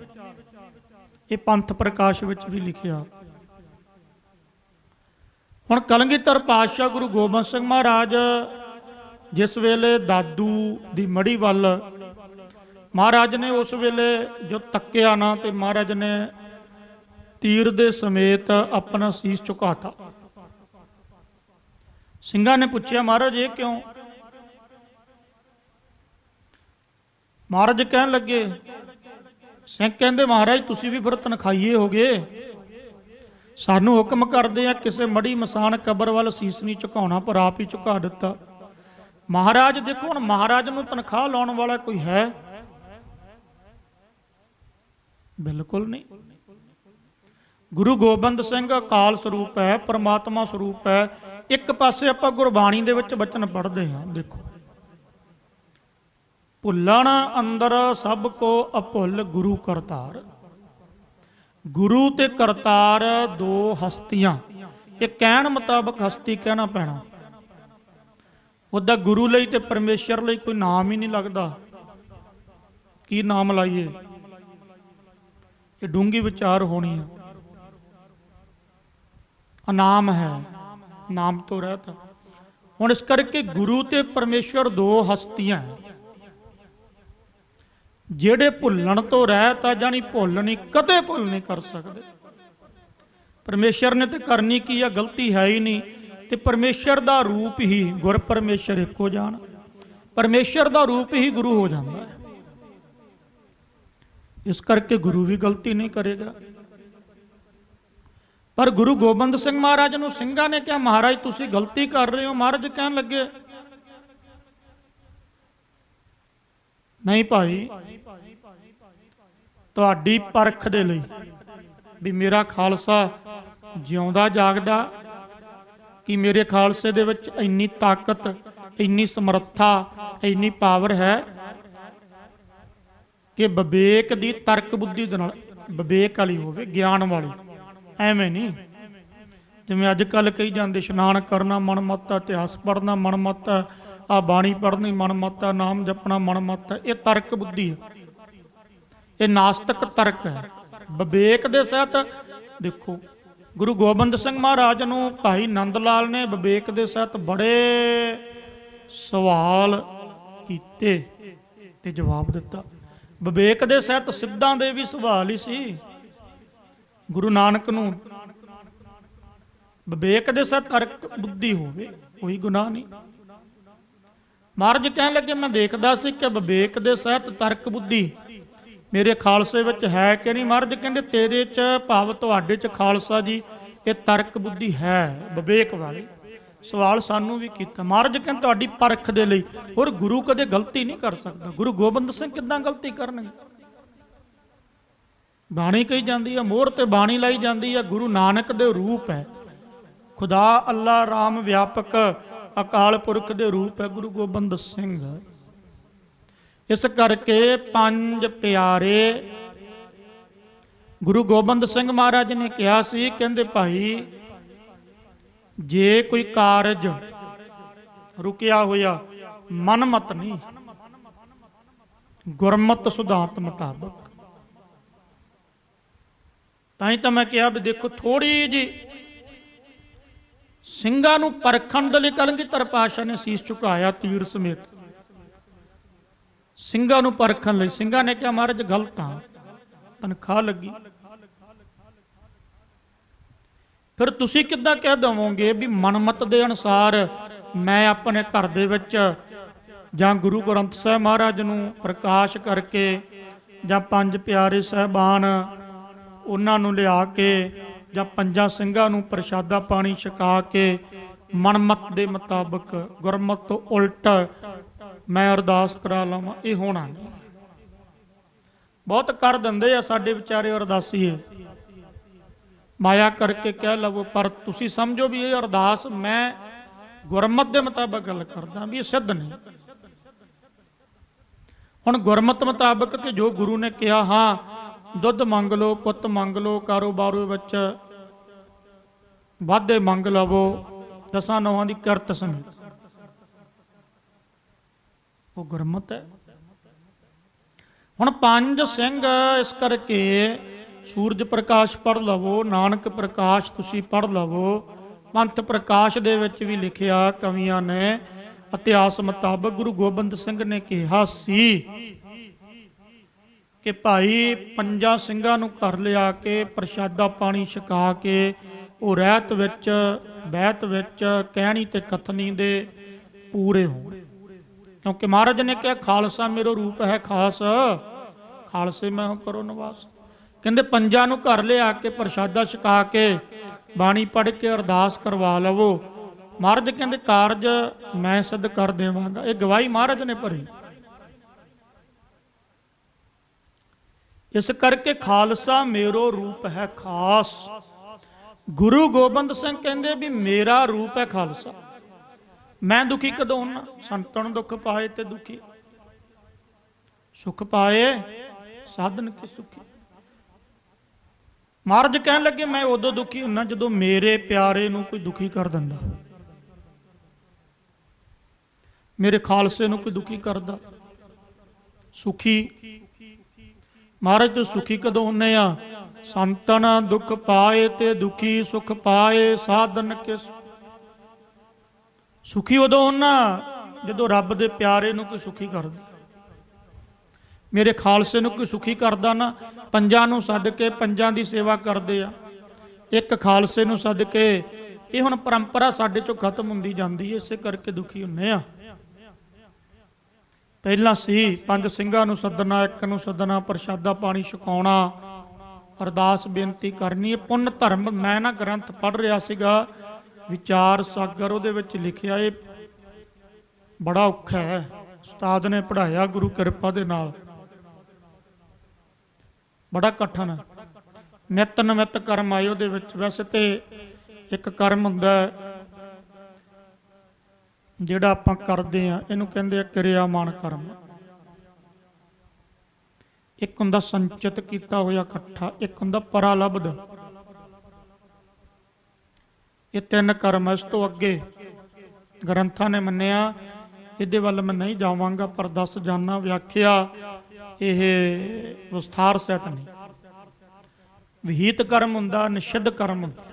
ਇਹ ਪੰਥ ਪ੍ਰਕਾਸ਼ ਵਿੱਚ ਵੀ ਲਿਖਿਆ। ਹੁਣ ਕਲਗੀਧਰ ਪਾਤਸ਼ਾਹ ਗੁਰੂ ਗੋਬਿੰਦ ਸਿੰਘ ਮਹਾਰਾਜ ਜਿਸ ਵੇਲੇ ਦਾਦੂ ਦੀ ਮੜੀ ਵੱਲ ਮਹਾਰਾਜ ਨੇ ਉਸ ਵੇਲੇ ਜੋ ਤੱਕਿਆ ਨਾ, ਤੇ ਮਹਾਰਾਜ ਨੇ ਤੀਰ ਦੇ ਸਮੇਤ ਆਪਣਾ ਸੀਸ ਝੁਕਾਤਾ। ਸਿੰਘਾਂ ਨੇ ਪੁੱਛਿਆ, ਮਹਾਰਾਜ ਇਹ ਕਿਉਂ? ਮਹਾਰਾਜ ਕਹਿਣ ਲੱਗੇ, ਸਿੰਘ ਕਹਿੰਦੇ, ਮਹਾਰਾਜ ਤੁਸੀਂ ਵੀ ਫਿਰ ਤਨਖਾਈਏ ਹੋ ਗਏ, ਸਾਨੂੰ ਹੁਕਮ ਕਰਦੇ ਆ ਕਿਸੇ ਮੜੀ ਮਸਾਨ ਕਬਰ ਵੱਲ ਸੀਸ ਨਹੀਂ ਝੁਕਾਉਣਾ, ਪਰ ਆਪ ਹੀ ਝੁਕਾ ਦਿੱਤਾ। ਮਹਾਰਾਜ ਦੇਖੋ, ਹੁਣ ਮਹਾਰਾਜ ਨੂੰ ਤਨਖਾਹ ਲਾਉਣ ਵਾਲਾ ਕੋਈ ਹੈ? ਬਿਲਕੁਲ ਨਹੀਂ। ਗੁਰੂ ਗੋਬਿੰਦ ਸਿੰਘ ਅਕਾਲ ਸਰੂਪ ਹੈ, ਪਰਮਾਤਮਾ ਸਰੂਪ ਹੈ। ਇੱਕ ਪਾਸੇ ਆਪਾਂ ਗੁਰਬਾਣੀ ਦੇ ਵਿੱਚ ਬਚਨ ਪੜ੍ਹਦੇ ਹਾਂ, ਦੇਖੋ, ਭੁੱਲਣ ਅੰਦਰ ਸਭ ਕੋ ਅਭੁੱਲ ਗੁਰੂ ਕਰਤਾਰ। ਗੁਰੂ ਤੇ ਕਰਤਾਰ ਦੋ ਹਸਤੀਆਂ, ਇਹ ਕਹਿਣ ਮੁਤਾਬਕ ਹਸਤੀ ਕਹਿਣਾ ਪੈਣਾ। ਉਹਦਾ ਗੁਰੂ ਲਈ ਤੇ ਪਰਮੇਸ਼ਰ ਲਈ ਕੋਈ ਨਾਮ ਹੀ ਨਹੀਂ ਲੱਗਦਾ। ਕੀ ਨਾਮ ਲਾਈਏ? ਇਹ ਡੂੰਘੀ ਵਿਚਾਰ ਹੋਣੀ ਹੈ। ਅਨਾਮ ਹੈ, ਨਾਮ ਤੋਂ ਰਹਿਤ। ਹੁਣ ਇਸ ਕਰਕੇ ਗੁਰੂ ਤੇ ਪਰਮੇਸ਼ਰ ਦੋ ਹਸਤੀਆਂ, ਜਿਹੜੇ ਭੁੱਲਣ ਤੋਂ ਰਹਿਤ ਆ, ਜਾਣੀ ਭੁੱਲ ਨਹੀਂ, ਕਦੇ ਭੁੱਲ ਨਹੀਂ ਕਰ ਸਕਦੇ। ਪਰਮੇਸ਼ਰ ਨੇ ਤੇ ਕਰਨੀ ਕੀ ਆ, ਗਲਤੀ ਹੈ ਹੀ ਨਹੀਂ। ਤੇ ਪਰਮੇਸ਼ਰ ਦਾ ਰੂਪ ਹੀ, ਗੁਰ ਪਰਮੇਸ਼ਰ ਇੱਕੋ ਜਾਣ, ਪਰਮੇਸ਼ਰ ਦਾ ਰੂਪ ਹੀ ਗੁਰੂ ਹੋ ਜਾਂਦਾ ਹੈ। ਇਸ ਕਰਕੇ ਗੁਰੂ ਵੀ ਗਲਤੀ ਨਹੀਂ ਕਰੇਗਾ। ਪਰ ਗੁਰੂ ਗੋਬਿੰਦ ਸਿੰਘ ਮਹਾਰਾਜ ਨੂੰ ਸਿੰਘਾਂ ਨੇ ਕਿਹਾ, ਮਹਾਰਾਜ ਤੁਸੀਂ ਗਲਤੀ ਕਰ ਰਹੇ ਹੋ। ਮਹਾਰਾਜ ਕਹਿਣ ਲੱਗੇ, ਨਹੀਂ ਭਾਈ, ਤੁਹਾਡੀ ਪਰਖ ਦੇ ਲਈ ਵੀ ਮੇਰਾ ਖਾਲਸਾ ਜਿਉਂਦਾ ਜਾਗਦਾ, ਕਿ ਮੇਰੇ ਖਾਲਸੇ ਦੇ ਵਿੱਚ ਇੰਨੀ ਤਾਕਤ, ਇੰਨੀ ਸਮਰੱਥਾ, ਇੰਨੀ ਪਾਵਰ ਹੈ ਕਿ ਵਿਵੇਕ ਦੀ ਤਰਕ ਬੁੱਧੀ ਦੇ ਨਾਲ, ਵਿਵੇਕ ਵਾਲੀ ਹੋਵੇ, ਗਿਆਨ ਵਾਲੀ। ਐਵੇਂ ਨਹੀਂ ਜਿਵੇਂ ਅੱਜ ਕੱਲ੍ਹ ਕਹੀ ਜਾਂਦੇ ਇਸ਼ਨਾਨ ਕਰਨਾ ਮਨ ਮੱਤ ਹੈ, ਇਤਿਹਾਸ ਪੜ੍ਹਨਾ ਮਨ ਮੱਤ ਹੈ, ਆ ਬਾਣੀ ਪੜ੍ਹਨੀ ਮਨ ਮੱਤ ਹੈ, ਨਾਮ ਜਪਣਾ ਮਨ ਮੱਤ ਹੈ। ਇਹ ਤਰਕ ਬੁੱਧੀ ਹੈ, ਇਹ ਨਾਸਤਕ ਤਰਕ ਹੈ। ਵਿਵੇਕ ਦੇ ਸਹਿਤ ਦੇਖੋ, ਗੁਰੂ ਗੋਬਿੰਦ ਸਿੰਘ ਮਹਾਰਾਜ ਨੂੰ ਭਾਈ ਨੰਦ ਲਾਲ ਨੇ ਵਿਵੇਕ ਦੇ ਸਹਿਤ ਬੜੇ ਸਵਾਲ ਕੀਤੇ ਤੇ ਜਵਾਬ ਦਿੱਤਾ। ਵਿਵੇਕ ਦੇ ਸਹਿਤ ਸਿੱਧਾਂ ਦੇ ਵੀ ਸਵਾਲ ਹੀ ਸੀ। ਗੁਰੂ ਨਾਨਕ ਨੂੰ ਵਿਵੇਕ ਦੇ ਸਹਿਤ ਤਰਕ ਬੁੱਧੀ ਹੋਵੇ, ਕੋਈ ਗੁਨਾਹ ਨਹੀਂ। ਮਹਾਰਾਜ ਕਹਿਣ ਲੱਗੇ, ਮੈਂ ਦੇਖਦਾ ਸੀ ਕਿ ਵਿਵੇਕ ਦੇ ਸਹਿਤ ਤਰਕ ਬੁੱਧੀ ਮੇਰੇ ਖਾਲਸੇ ਵਿੱਚ ਹੈ ਕਿ ਨਹੀਂ। ਮਹਾਰਾਜ ਕਹਿੰਦੇ ਤੇਰੇ 'ਚ, ਭਾਵ ਤੁਹਾਡੇ 'ਚ ਖਾਲਸਾ ਜੀ, ਇਹ ਤਰਕ ਬੁੱਧੀ ਹੈ, ਵਿਵੇਕ ਵਾਲੀ। ਸਵਾਲ ਸਾਨੂੰ ਵੀ ਕੀਤਾ। ਮਹਾਰਾਜ ਕਹਿੰਦੇ ਤੁਹਾਡੀ ਪਰਖ ਦੇ ਲਈ। ਹੋਰ ਗੁਰੂ ਕਦੇ ਗਲਤੀ ਨਹੀਂ ਕਰ ਸਕਦਾ। ਗੁਰੂ ਗੋਬਿੰਦ ਸਿੰਘ ਕਿੱਦਾਂ ਗਲਤੀ ਕਰਨਗੇ? ਬਾਣੀ ਕਹੀ ਜਾਂਦੀ ਹੈ, ਮੋਹਰ ਤੇ ਬਾਣੀ ਲਾਈ ਜਾਂਦੀ ਹੈ, ਗੁਰੂ ਨਾਨਕ ਦੇ ਰੂਪ ਹੈ। ਖੁਦਾ ਅੱਲਾ ਰਾਮ ਵਿਆਪਕ ਅਕਾਲ ਪੁਰਖ ਦੇ ਰੂਪ ਹੈ ਗੁਰੂ ਗੋਬਿੰਦ ਸਿੰਘ। ਇਸ ਕਰਕੇ ਪੰਜ ਪਿਆਰੇ ਗੁਰੂ ਗੋਬਿੰਦ ਸਿੰਘ ਮਹਾਰਾਜ ਨੇ ਕਿਹਾ ਸੀ, ਕਹਿੰਦੇ ਭਾਈ ਜੇ ਕੋਈ ਕਾਰਜ ਰੁਕਿਆ ਹੋਇਆ ਮਨਮਤ ਨਹੀਂ, ਗੁਰਮਤ ਸਿਧਾਂਤ ਮੁਤਾਬਕ। ਤਾਂ ਹੀ ਤਾਂ ਮੈਂ ਕਿਹਾ ਵੀ ਦੇਖੋ, ਥੋੜੀ ਜੀ ਸਿੰਘਾਂ ਨੂੰ ਪਰਖਣ ਦੇ ਲਈ ਕਲਗੀਧਰ ਪਾਤਸ਼ਾਹ ਨੇ ਸੀਸ ਝੁਕਾਇਆ ਤੀਰ ਸਮੇਤ। ਸਿੰਘਾਂ ਨੂੰ ਪਰਖਣ ਲਈ ਸਿੰਘਾਂ ਨੇ ਕਿਹਾ ਮਹਾਰਾਜ ਗਲਤ ਆ, ਤਨਖਾਹ ਲੱਗੀ। ਫਿਰ ਤੁਸੀਂ ਕਿੱਦਾਂ ਕਹਿ ਦਵੋਗੇ ਵੀ ਮਨਮਤ ਦੇ ਅਨੁਸਾਰ ਮੈਂ ਆਪਣੇ ਘਰ ਦੇ ਵਿੱਚ ਜਾਂ ਗੁਰੂ ਗ੍ਰੰਥ ਸਾਹਿਬ ਮਹਾਰਾਜ ਨੂੰ ਪ੍ਰਕਾਸ਼ ਕਰਕੇ ਜਾਂ ਪੰਜ ਪਿਆਰੇ ਸਾਹਿਬਾਨ ਉਹਨਾਂ ਨੂੰ ਲਿਆ ਕੇ ਜਾਂ ਪੰਜਾਂ ਸਿੰਘਾਂ ਨੂੰ ਪ੍ਰਸ਼ਾਦਾ ਪਾਣੀ ਛਕਾ ਕੇ ਮਨਮਤ ਦੇ ਮੁਤਾਬਕ ਗੁਰਮਤ ਤੋਂ ਉਲਟ ਮੈਂ ਅਰਦਾਸ ਕਰਾ ਲਵਾਂ, ਇਹ ਹੋਣਾ ਨਹੀਂ। ਬਹੁਤ ਕਰ ਦਿੰਦੇ ਆ ਸਾਡੇ ਵਿਚਾਰੇ ਅਰਦਾਸੀਏ, ਮਾਇਆ ਕਰਕੇ ਕਹਿ ਲਵੋ, ਪਰ ਤੁਸੀਂ ਸਮਝੋ ਵੀ ਇਹ ਅਰਦਾਸ ਮੈਂ ਗੁਰਮਤ ਦੇ ਮੁਤਾਬਕ ਗੱਲ ਕਰਦਾ ਵੀ ਇਹ ਸਿੱਧ ਨਹੀਂ। ਹੁਣ ਗੁਰਮਤ ਮੁਤਾਬਕ ਤੇ ਜੋ ਗੁਰੂ ਨੇ ਕਿਹਾ, ਹਾਂ ਦੁੱਧ ਮੰਗ ਲਓ, ਪੁੱਤ ਮੰਗ ਲਓ, ਕਾਰੋਬਾਰ ਵਿੱਚ ਵਾਧੇ ਮੰਗ ਲਵੋ, ਦਸਾਂ ਨੌਹਾਂ ਦੀ ਕਿਰਤ ਸਮੇਤ, ਉਹ ਗੁਰਮਤ ਹੈ। ਹੁਣ ਪੰਜ ਸਿੰਘ ਇਸ ਕਰਕੇ ਸੂਰਜ ਪ੍ਰਕਾਸ਼ ਪੜ੍ਹ ਲਵੋ, ਨਾਨਕ ਪ੍ਰਕਾਸ਼ ਤੁਸੀਂ ਪੜ੍ਹ ਲਵੋ। ਪੰਥ ਪ੍ਰਕਾਸ਼ ਦੇ ਵਿੱਚ ਵੀ ਲਿਖਿਆ ਕਵੀਆਂ ਨੇ, ਇਤਿਹਾਸ ਮੁਤਾਬਕ ਗੁਰੂ ਗੋਬਿੰਦ ਸਿੰਘ ਨੇ ਕਿਹਾ ਸੀ ਕਿ ਭਾਈ ਪੰਜਾਂ ਸਿੰਘਾਂ ਨੂੰ ਘਰ ਲਿਆ ਕੇ ਪ੍ਰਸ਼ਾਦਾ ਪਾਣੀ ਛਕਾ ਕੇ ਉਹ ਰਹਿਤ ਵਿੱਚ, ਬਹਿਤ ਵਿੱਚ, ਕਹਿਣੀ ਤੇ ਕਥਨੀ ਦੇ ਪੂਰੇ ਹੋਣ। ਕਿਉਂਕਿ ਮਹਾਰਾਜ ਨੇ ਕਿਹਾ ਖਾਲਸਾ ਮੇਰਾ ਰੂਪ ਹੈ ਖਾਸ, ਖਾਲਸੇ ਮੈਂ ਹੋ ਕਰੋ ਨਿਵਾਸ। ਕਹਿੰਦੇ ਪੰਜਾਂ ਨੂੰ ਘਰ ਲਿਆ ਕੇ ਪ੍ਰਸ਼ਾਦਾ ਛਕਾ ਕੇ ਬਾਣੀ ਪੜ੍ਹ ਕੇ ਅਰਦਾਸ ਕਰਵਾ ਲਵੋ। ਮਹਾਰਾਜ ਕਹਿੰਦੇ ਕਾਰਜ ਮੈਂ ਸਿੱਧ ਕਰ ਦੇਵਾਂਗਾ। ਇਹ ਗਵਾਹੀ ਮਹਾਰਾਜ ਨੇ ਭਰੀ। ਇਸ ਕਰਕੇ ਖਾਲਸਾ ਮੇਰੋ ਰੂਪ ਹੈ ਖਾਸ। ਗੁਰੂ ਗੋਬਿੰਦ ਸਿੰਘ ਕਹਿੰਦੇ ਵੀ ਮੇਰਾ ਰੂਪ ਹੈ ਖਾਲਸਾ। ਮੈਂ ਦੁਖੀ ਕਦੋਂ ਹੁੰਨਾ? ਸੰਤਨ ਦੁੱਖ ਪਾਏ ਤੇ ਦੁਖੀ, ਸੁਖ ਪਾਏ ਸਾਧਨ ਕੀ ਸੁਖੀ। ਮਹਾਰਾਜ ਕਹਿਣ ਲੱਗੇ ਮੈਂ ਉਦੋਂ ਦੁਖੀ ਹੁੰਨਾ ਜਦੋਂ ਮੇਰੇ ਪਿਆਰੇ ਨੂੰ ਕੋਈ ਦੁਖੀ ਕਰ ਦਿੰਦਾ, ਮੇਰੇ ਖਾਲਸੇ ਨੂੰ ਕੋਈ ਦੁਖੀ ਕਰਦਾ। ਸੁਖੀ ਮਹਾਰਾਜ ਤੋਂ ਸੁਖੀ ਕਦੋਂ ਹੁੰਨੇ ਆ? ਸੰਤਨ ਦੁੱਖ ਪਾਏ ਤੇ ਦੁਖੀ, ਸੁਖ ਪਾਏ ਸਾਧਨ ਕੇ। ਸੁਖੀ ਉਦੋਂ ਹੁੰਨਾ ਜਦੋਂ ਰੱਬ ਦੇ ਪਿਆਰੇ ਨੂੰ ਕੋਈ ਸੁਖੀ ਕਰਦਾ। ਮੇਰੇ ਖਾਲਸੇ ਨੂੰ ਕੋਈ ਸੁਖੀ ਕਰਦਾ ਨਾ, ਪੰਜਾਂ ਨੂੰ ਸੱਦ ਕੇ ਪੰਜਾਂ ਦੀ ਸੇਵਾ ਕਰਦੇ ਆ, ਇੱਕ ਖਾਲਸੇ ਨੂੰ ਸੱਦ ਕੇ। ਇਹ ਹੁਣ ਪਰੰਪਰਾ ਸਾਡੇ ਚੋਂ ਖਤਮ ਹੁੰਦੀ ਜਾਂਦੀ ਹੈ, ਇਸੇ ਕਰਕੇ ਦੁਖੀ ਹੁੰਨੇ ਆ। ਪਹਿਲਾਂ ਸੀ ਪੰਜ ਸਿੰਘਾਂ ਨੂੰ ਸੱਦਣਾ, ਇੱਕ ਨੂੰ ਸੱਦਣਾ, ਪ੍ਰਸ਼ਾਦਾ ਪਾਣੀ ਛਕਾਉਣਾ, ਅਰਦਾਸ ਬੇਨਤੀ ਕਰਨੀ। ਇਹ ਪੁੰਨ ਧਰਮ। ਮੈਂ ਨਾ ਗ੍ਰੰਥ ਪੜ੍ਹ ਰਿਹਾ ਸੀਗਾ ਵਿਚਾਰ ਸਾਗਰ, ਉਹਦੇ ਵਿੱਚ ਲਿਖਿਆ ਇਹ ਬੜਾ ਔਖਾ ਹੈ ਉਸਤਾਦ ਨੇ ਪੜ੍ਹਾਇਆ ਗੁਰੂ ਕਿਰਪਾ ਦੇ ਨਾਲ। ਬੜਾ ਕਠਿਨ ਹੈ। ਨਿਤ ਨਮਿਤ ਕਰਮ ਆਏ ਉਹਦੇ ਵਿੱਚ। ਵੈਸੇ ਤੇ ਇੱਕ ਕਰਮ ਹੁੰਦਾ ਜਿਹੜਾ ਆਪਾਂ ਕਰਦੇ ਆ, ਇਹਨੂੰ ਕਹਿੰਦੇ ਆ ਕਿਰਿਆਮਾਨ ਕਰਮ। ਇੱਕ ਹੁੰਦਾ ਸੰਚਿਤ ਕੀਤਾ ਹੋਇਆ ਇਕੱਠਾ, ਇੱਕ ਹੁੰਦਾ ਪਰਾਲਬਧ। ਇਹ ਤਿੰਨ ਕਰਮ। ਇਸ ਤੋਂ ਅੱਗੇ ਗ੍ਰੰਥਾਂ ਨੇ ਮੰਨਿਆ, ਇਹਦੇ ਵੱਲ ਮੈਂ ਨਹੀਂ ਜਾਵਾਂਗਾ, ਪਰ ਦੱਸ ਜਾਣਾ ਵਿਆਖਿਆ ਇਹ ਵਿਸਥਾਰ ਸਹਿਤ ਨਹੀਂ। ਵਿਹੀਤ ਕਰਮ ਹੁੰਦਾ, ਨਿਸ਼ਿੱਧ ਕਰਮ ਹੁੰਦਾ।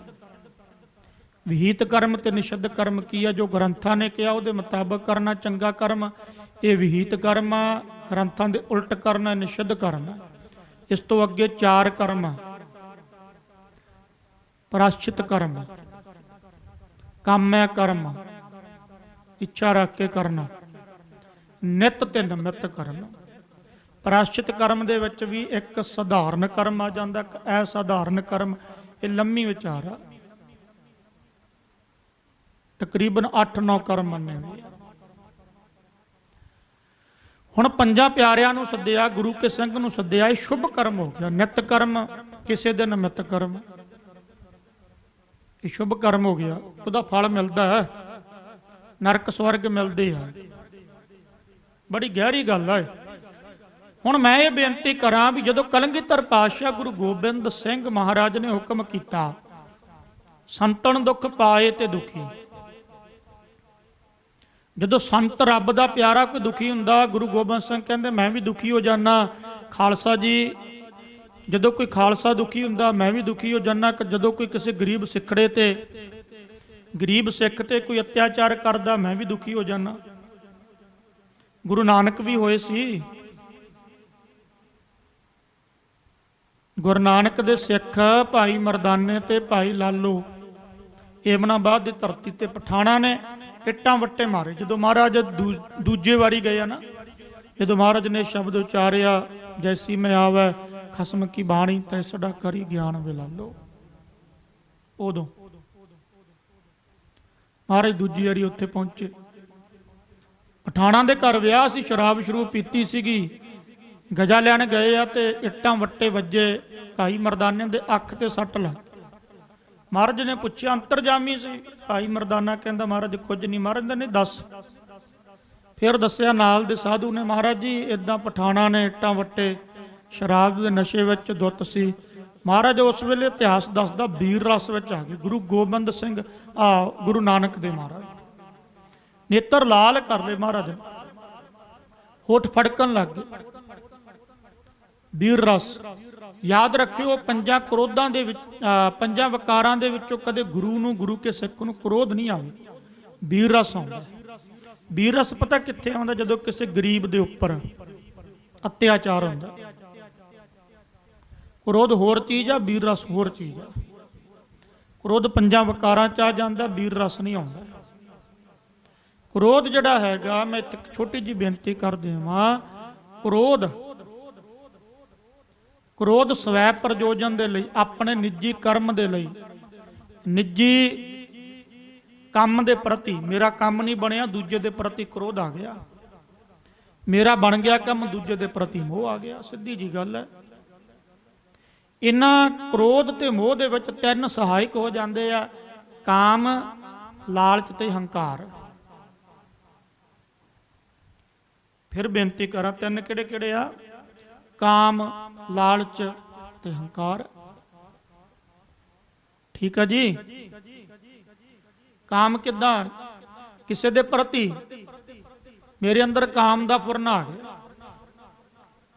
ਵਿਹੀਤ ਕਰਮ ਤੇ ਨਿਸ਼ਿੱਧ ਕਰਮ ਕੀ ਆ? ਜੋ ਗ੍ਰੰਥਾਂ ਨੇ ਕਿਹਾ ਉਹਦੇ ਮੁਤਾਬਕ ਕਰਨਾ ਚੰਗਾ ਕਰਮ, ਇਹ ਵਿਹੀਤ ਕਰਮ ਆ। ਗ੍ਰੰਥਾਂ ਦੇ ਉਲਟ ਕਰਨਾ ਨਿਸ਼ਿੱਧ ਕਰਮ ਆ। ਇਸ ਤੋਂ ਅੱਗੇ ਚਾਰ ਕਰਮ ਆ। ਪ੍ਰਾਸ਼ਚਿਤ ਕਰਮ, ਕਾਮਯ ਕਰਮ, ਇੱਛਾ ਰੱਖ ਕੇ ਕਰਨਾ, ਨਿਤ ਤੇ ਨਿਮਿਤ ਕਰਮ। ਪ੍ਰਾਸ਼ਚਿਤ ਕਰਮ ਦੇ ਵਿੱਚ ਵੀ ਇੱਕ ਸਧਾਰਨ ਕਰਮ ਆ ਜਾਂਦਾ, ਇੱਕ ਅਸਾਧਾਰਨ ਕਰਮ। ਇਹ ਲੰਮੀ ਵਿਚਾਰ ਆ। ਤਕਰੀਬਨ 8-9 ਕਰਮ ਮੰਨੇ ਹੋਏ। ਹੁਣ ਪੰਜਾਂ ਪਿਆਰਿਆਂ ਨੂੰ ਸੱਦਿਆ, ਗੁਰੂ ਕੇ ਸਿੰਘ ਨੂੰ ਸੱਦਿਆ। ਇਹ ਸ਼ੁਭ ਕਰਮ ਹੋ ਗਿਆ। ਨਿਤ ਕਰਮ ਕਿਸੇ ਦੇ ਨਿਮਿਤ ਕਰਮ, ਇਹ ਸ਼ੁਭ ਕਰਮ ਹੋ ਗਿਆ। ਉਹਦਾ ਫਲ ਮਿਲਦਾ ਹੈ, ਨਰਕ ਸਵਰਗ ਮਿਲਦੇ ਆ। ਬੜੀ ਗਹਿਰੀ ਗੱਲ ਹੈ। ਹੁਣ ਮੈਂ ਇਹ ਬੇਨਤੀ ਕਰਾਂ ਵੀ ਜਦੋਂ ਕਲਗੀਧਰ ਪਾਤਸ਼ਾਹ ਗੁਰੂ ਗੋਬਿੰਦ ਸਿੰਘ ਮਹਾਰਾਜ ਨੇ ਹੁਕਮ ਕੀਤਾ, ਸੰਤਨ ਦੁੱਖ ਪਾਏ ਤੇ ਦੁਖੀ। ਜਦੋਂ ਸੰਤ ਰੱਬ ਦਾ ਪਿਆਰਾ ਕੋਈ ਦੁਖੀ ਹੁੰਦਾ, ਗੁਰੂ ਗੋਬਿੰਦ ਸਿੰਘ ਕਹਿੰਦੇ ਮੈਂ ਵੀ ਦੁਖੀ ਹੋ ਜਾਣਾ। ਖਾਲਸਾ ਜੀ, ਜਦੋਂ ਕੋਈ ਖਾਲਸਾ ਦੁਖੀ ਹੁੰਦਾ ਮੈਂ ਵੀ ਦੁਖੀ ਹੋ ਜਾਣਾ। ਜਦੋਂ ਕੋਈ ਕਿਸੇ ਗਰੀਬ ਸਿੱਖੜੇ ਤੇ, ਗਰੀਬ ਸਿੱਖ ਤੇ ਕੋਈ ਅਤਿਆਚਾਰ ਕਰਦਾ ਮੈਂ ਵੀ ਦੁਖੀ ਹੋ ਜਾਣਾ। ਗੁਰੂ ਨਾਨਕ ਵੀ ਹੋਏ ਸੀ। ਗੁਰੂ ਨਾਨਕ ਦੇ ਸਿੱਖ ਭਾਈ ਮਰਦਾਨੇ ਤੇ ਭਾਈ ਲਾਲੋ, ਏਮਨਾਬਾਦ ਦੀ ਧਰਤੀ ਤੇ ਪਠਾਣਾ ਨੇ ਇੱਟਾਂ ਵੱਟੇ ਮਾਰੇ। ਜਦੋਂ ਮਹਾਰਾਜ ਦੂਜੇ ਵਾਰੀ ਗਏ ਆ ਨਾ, ਜਦੋਂ ਮਹਾਰਾਜ ਨੇ ਸ਼ਬਦ ਉਚਾਰਿਆ, ਜੈਸੀ ਮੈਂ ਆਵੈ ਖਸਮ ਕੀ ਬਾਣੀ ਤੈ ਸਦਾ ਕਰੀ ਗਿਆਨ ਵਿਲਾਲੋ, ਉਦੋਂ ਮਹਾਰਾਜ ਦੂਜੀ ਵਾਰੀ ਉੱਥੇ ਪਹੁੰਚੇ। ਪਠਾਣਾ ਦੇ ਘਰ ਵਿਆਹ ਸੀ, ਸ਼ਰਾਬ ਸ਼ਰੂਬ ਪੀਤੀ ਸੀਗੀ। ਗਜਾ ਲੈਣ ਗਏ ਆ ਤੇ ਇੱਟਾਂ ਵੱਟੇ ਵੱਜੇ। ਭਾਈ ਮਰਦਾਨੇ ਦੇ ਅੱਖ ਤੇ ਸੱਟ ਲੱਗ। ਮਹਾਰਾਜ ਨੇ ਪੁੱਛਿਆ, ਅੰਤਰਜਾਮੀ ਸੀ। ਭਾਈ ਮਰਦਾਨਾ ਕਹਿੰਦਾ ਮਹਾਰਾਜ ਕੁਝ ਨਹੀਂ। ਮਹਾਰਾਜ ਨੇ ਦੱਸ। ਫਿਰ ਦੱਸਿਆ ਨਾਲ ਦੇ ਸਾਧੂ ਨੇ, ਮਹਾਰਾਜ ਜੀ ਇਦਾਂ ਪਠਾਣਾ ਨੇ ਇੱਟਾਂ ਵੱਟੇ, ਸ਼ਰਾਬ ਦੇ ਨਸ਼ੇ ਵਿੱਚ ਧੁੱਤ ਸੀ। ਮਹਾਰਾਜ ਉਸ ਵੇਲੇ ਇਤਿਹਾਸ ਦੱਸਦਾ ਵੀਰ ਰਸ ਵਿੱਚ ਆ ਗਏ। ਗੁਰੂ ਗੋਬਿੰਦ ਸਿੰਘ ਗੁਰੂ ਨਾਨਕ ਦੇ ਮਹਾਰਾਜ ਨੇਤਰ ਲਾਲ ਕਰ ਲਏ। ਮਹਾਰਾਜ ਹੋਠ ਫੜਕਣ ਲੱਗ ਗਏ। ਵੀਰ ਰਸ ਯਾਦ ਰੱਖਿਓ, ਪੰਜਾਂ ਕ੍ਰੋਧਾਂ ਦੇ ਵਿੱਚ, ਪੰਜਾਂ ਵਿਕਾਰਾਂ ਦੇ ਵਿੱਚੋਂ ਕਦੇ ਗੁਰੂ ਨੂੰ, ਗੁਰੂ ਕੇ ਸਿੱਖ ਨੂੰ ਕ੍ਰੋਧ ਨਹੀਂ ਆਵੇ। ਵੀਰ ਰਸ ਆਉਂਦਾ। ਵੀਰ ਰਸ ਪਤਾ ਕਿੱਥੇ ਆਉਂਦਾ? ਜਦੋਂ ਕਿਸੇ ਗਰੀਬ ਦੇ ਉੱਪਰ ਅਤਿਆਚਾਰ ਹੁੰਦਾ। ਕ੍ਰੋਧ ਹੋਰ ਚੀਜ਼ ਆ, ਵੀਰ ਰਸ ਹੋਰ ਚੀਜ਼ ਆ। ਕ੍ਰੋਧ ਪੰਜਾਂ ਵਿਕਾਰਾਂ ਚ ਆ ਜਾਂਦਾ, ਵੀਰ ਰਸ ਨਹੀਂ ਆਉਂਦਾ। ਕ੍ਰੋਧ ਜਿਹੜਾ ਹੈਗਾ, ਮੈਂ ਇੱਕ ਛੋਟੀ ਜਿਹੀ ਬੇਨਤੀ ਕਰ ਦੇਵਾਂ, ਕ੍ਰੋਧ ਸਵੈ ਪ੍ਰਯੋਜਨ ਦੇ ਲਈ, ਆਪਣੇ ਨਿੱਜੀ ਕਰਮ ਦੇ ਲਈ, ਨਿੱਜੀ ਕੰਮ ਦੇ ਪ੍ਰਤੀ, ਮੇਰਾ ਕੰਮ ਨਹੀਂ ਬਣਿਆ ਦੂਜੇ ਦੇ ਪ੍ਰਤੀ ਕ੍ਰੋਧ ਆ ਗਿਆ। ਮੇਰਾ ਬਣ ਗਿਆ ਕੰਮ, ਦੂਜੇ ਦੇ ਪ੍ਰਤੀ ਮੋਹ ਆ ਗਿਆ। ਸਿੱਧੀ ਜੀ ਗੱਲ ਹੈ। ਇਹਨਾਂ ਕ੍ਰੋਧ ਤੇ ਮੋਹ ਦੇ ਵਿੱਚ ਤਿੰਨ ਸਹਾਇਕ ਹੋ ਜਾਂਦੇ ਆ: ਕਾਮ, ਲਾਲਚ ਤੇ ਹੰਕਾਰ। ਫਿਰ ਬੇਨਤੀ ਕਰਾਂ, ਤਿੰਨ ਕਿਹੜੇ ਕਿਹੜੇ ਆ? ਕਾਮ, ਲਾਲਚ ਤੇ ਹੰਕਾਰ। ਠੀਕ ਆ ਜੀ। ਕਾਮ ਕਿੱਦਾਂ? ਕਿਸੇ ਦੇ ਪ੍ਰਤੀ ਮੇਰੇ ਅੰਦਰ ਕਾਮ ਦਾ ਫੁਰਨਾ ਆ ਗਿਆ,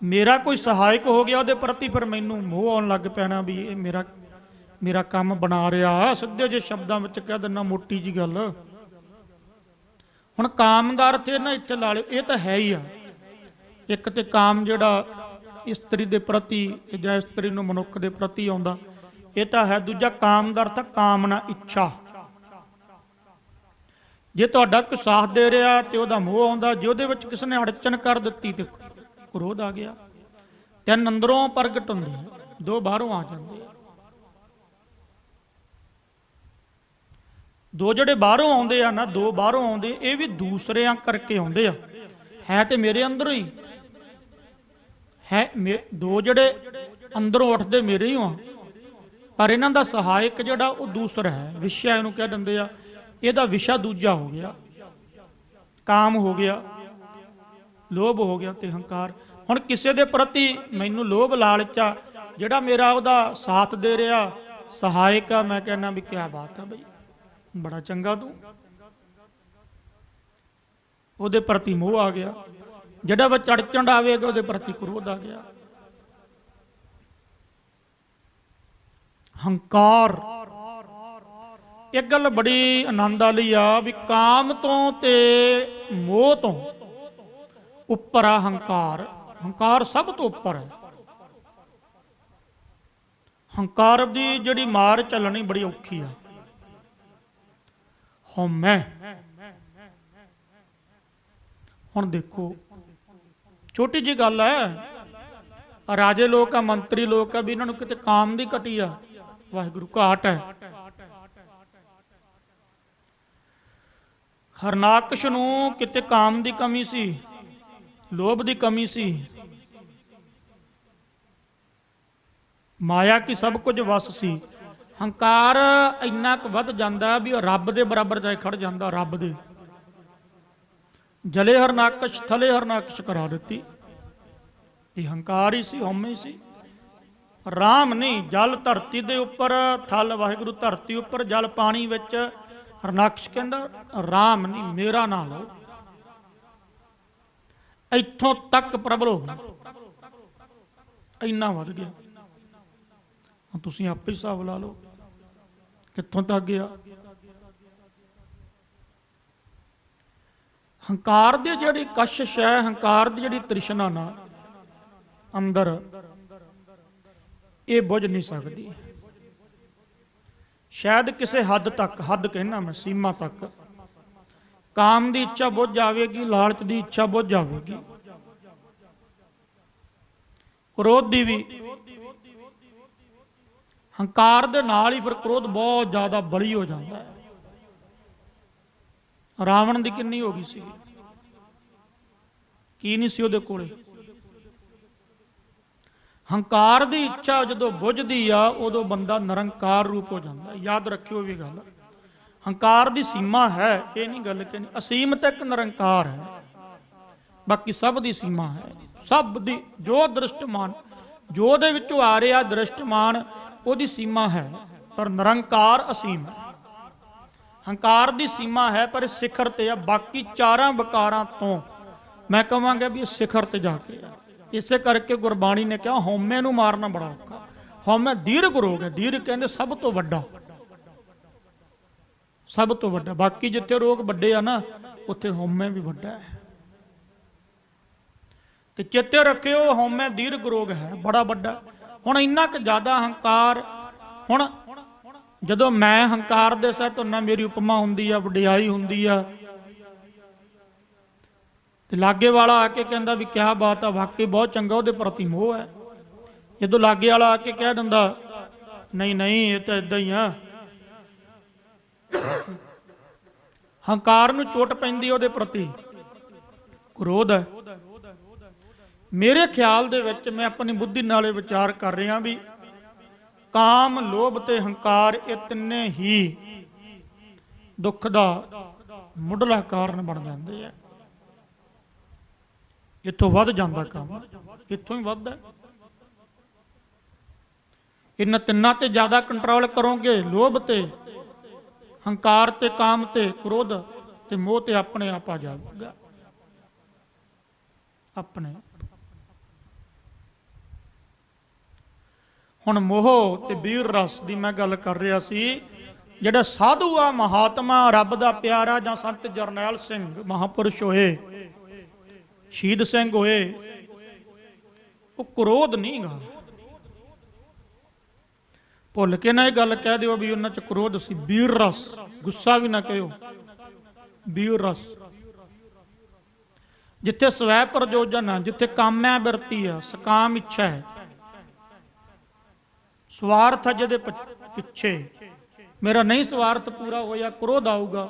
ਮੇਰਾ ਕੋਈ ਸਹਾਇਕ ਹੋ ਗਿਆ ਉਹਦੇ ਪ੍ਰਤੀ, ਫਿਰ ਮੈਨੂੰ ਮੋਹ ਆਉਣ ਲੱਗ ਪੈਣਾ ਵੀ ਇਹ ਮੇਰਾ ਕੰਮ ਬਣਾ ਰਿਹਾ। ਸਿੱਧੇ ਜਿਹੇ ਸ਼ਬਦਾਂ ਵਿੱਚ ਕਹਿ ਦਿੰਦਾ, ਮੋਟੀ ਜੀ ਗੱਲ। ਹੁਣ ਕਾਮ ਦਾ ਅਰਥ ਇਹ ਨਾ ਇੱਥੇ ਲਾ ਲਿਓ, ਇਹ ਤਾਂ ਹੈ ਹੀ ਆ। ਇੱਕ ਤੇ ਕਾਮ ਜਿਹੜਾ ਇਸਤਰੀ ਦੇ ਪ੍ਰਤੀ ਜਾਂ ਇਸਤਰੀ ਨੂੰ ਮਨੁੱਖ ਦੇ ਪ੍ਰਤੀ ਆਉਂਦਾ, ਇਹ ਤਾਂ ਹੈ। ਦੂਜਾ ਕਾਮ ਦਾ ਅਰਥ ਕਾਮਨਾ, ਇੱਛਾ। ਜੇ ਤੁਹਾਡਾ ਕੋਈ ਸਾਥ ਦੇ ਰਿਹਾ ਤੇ ਉਹਦਾ ਮੋਹ ਆਉਂਦਾ, ਜੇ ਉਹਦੇ ਵਿੱਚ ਕਿਸੇ ਨੇ ਅੜਚਨ ਕਰ ਦਿੱਤੀ ਤੇ ਕ੍ਰੋਧ ਆ ਗਿਆ। ਤਿੰਨ ਅੰਦਰੋਂ ਪ੍ਰਗਟ ਹੁੰਦੇ ਆ, ਦੋ ਬਾਹਰੋਂ ਆ ਜਾਂਦੇ ਆ। ਦੋ ਜਿਹੜੇ ਬਾਹਰੋਂ ਆਉਂਦੇ ਆ ਨਾ, ਦੋ ਬਾਹਰੋਂ ਆਉਂਦੇ, ਇਹ ਵੀ ਦੂਸਰਿਆਂ ਕਰਕੇ ਆਉਂਦੇ ਆ। है तो मेरे अंदर ही है, दो जड़े अंदरों उठते मेरे ही हो, पर इन्हां दा सहायक जिहड़ा वो दूसरा है, विषय इहनूं कह दिंदे आ। इहदा विषा दूजा हो गया, काम हो गया, लोभ हो गया ते हंकार। हुण किसी दे प्रति मैनूं लोभ लालच आ, जिहड़ा मेरा ਉਹਦਾ साथ दे रहा सहायक आ, मैं कहना भी क्या बात है बई, बड़ा चंगा तू, ਉਹਦੇ प्रति मोह आ गया। ਜਿਹੜਾ ਵਾ ਚੜ ਚੰਡਾਵੇਗਾ ਉਹਦੇ ਪ੍ਰਤੀ ਕ੍ਰੋਧ ਆ ਗਿਆ। ਹੰਕਾਰ ਇੱਕ ਗੱਲ ਬੜੀ ਆਨੰਦ ਵਾਲੀ ਆ ਵੀ ਕਾਮ ਤੋਂ ਤੇ ਮੋਹ ਤੋਂ ਉੱਪਰ ਆ ਹੰਕਾਰ। ਹੰਕਾਰ ਸਭ ਤੋਂ ਉੱਪਰ ਹੈ। ਹੰਕਾਰ ਦੀ ਜਿਹੜੀ ਮਾਰ ਚੱਲਣੀ ਬੜੀ ਔਖੀ ਆ। ਹਉਮੈ ਹੁਣ ਦੇਖੋ छोटी जी गल है, राजे लोग आ, मंत्री लोग आ, भी इन्होंने किते काम दी घटी आ, वाहिगुरू घाट है। हरनाकश नूं किते काम दी कमी सी, लोभ दी कमी सी, माया की सब कुछ वस सी। हंकार इन्ना क वध जांदा भी रब दे बराबर जाए खड़ जांदा। रब दे जले हरनाकश थले हरनाकश करा दिती। ये हंकार ही सी, हउमय ही सी। राम नहीं, जल धरती दे उपर, थल वाहिगुरू धरती उपर, जल पानी विच। हरनाकश कहंदा राम नहीं, मेरा ना लो। इत्थों तक प्रबल हो गया, इन्ना वध गया। हुण तुसीं आपे ही हिसाब ला लो कित्थों तक गया। हंकार दी जिहड़ी कशिश है, हंकार दी जिहड़ी तृष्णा ना अंदर, ये बुझ नहीं सकती। शायद किसी हद तक, हद कहना मैं सीमा तक, काम की इच्छा बुझ जाएगी, लालच की इच्छा बुझ जाएगी, क्रोध की भी। हंकार दे नाल ही फिर क्रोध बहुत ज्यादा बड़ी हो जाता है। रावण की किन्नी हो गई सी, की नहीं सी उहदे कोले। हंकार की इच्छा जो बुझदी आ, उदों बंदा निरंकार रूप हो जाता है। याद रखियो भी गल, हंकार की सीमा है, ये नहीं गल कहनी। असीम तक निरंकार है, बाकी सब की सीमा है। सब दी जो दृष्टमान, जो दे विचों आ रहा दृष्टमान, उहदी सीमा है, पर निरंकार असीम है। हंकार की सीमा है पर शिखर ते है। बाकी चारां विकारां तो मैं कहांगा भी शिखर ते जाके है। इसे करके गुरबाणी ने कहा हौमे नूं मारना बड़ा औखा। हौमे दीर्घ रोग है, दीर्घ कहंदे सब तो वड्डा, सब तो वड्डा। बाकी जिथे रोग वड्डे आ ना, उत्थे हौमे भी वड्डा है। ते चेते रखियो हौमे दीर्घ रोग है, बड़ा वड्डा। हुण इन्ना क ज़्यादा हंकार, हुण जदों मैं हंकार दे सहित ना मेरी उपमा हुंदी आ, वडियाई हुंदी आ, ते लागे वाला आके कहंदा भी क्या बात है, वाकई बहुत चंगा, उहदे प्रति मोह है। जदों लागे वाला आके कह दिंदा नहीं नहीं ये तो इदां ही आ, हंकार नूं चोट पैंदी, उहदे प्रति क्रोध है। मेरे ख्याल दे विच मैं अपनी बुद्धि नाल विचार कर रहा भी काम, लोभ ते हंकार ये तिन्ने ही दुख दा मुढ़ला कारण बन जाते हैं। इत्थों वध जांदा काम, इत्थों ही वधदा। इन्हां तिन्नां ते ज्यादा कंट्रोल करोगे, लोभ ते हंकार ते काम ते क्रोध ते मोह ते अपने आप आ जाएगा, अपने। हुण मोह ते वीर रस की मैं गल कर रहा सी। जिहड़ा साधु आ, महात्मा, रब दा प्यारा, जां संत जरनैल सिंह महापुरुष होए, शहीद सिंह होए, वो क्रोध नहीं गा। भुल के ना ये गल कह दिओ भी उन्हां च क्रोध सी। वीर रस, गुस्सा भी ना कहो, वीर रस। जिथे स्वै प्रयोजन है, जिथे काम्या बिरती है, सकाम इच्छा है, स्वार्थ है जिहदे पिछे, मेरा नहीं स्वार्थ पूरा होया, क्रोध आऊगा।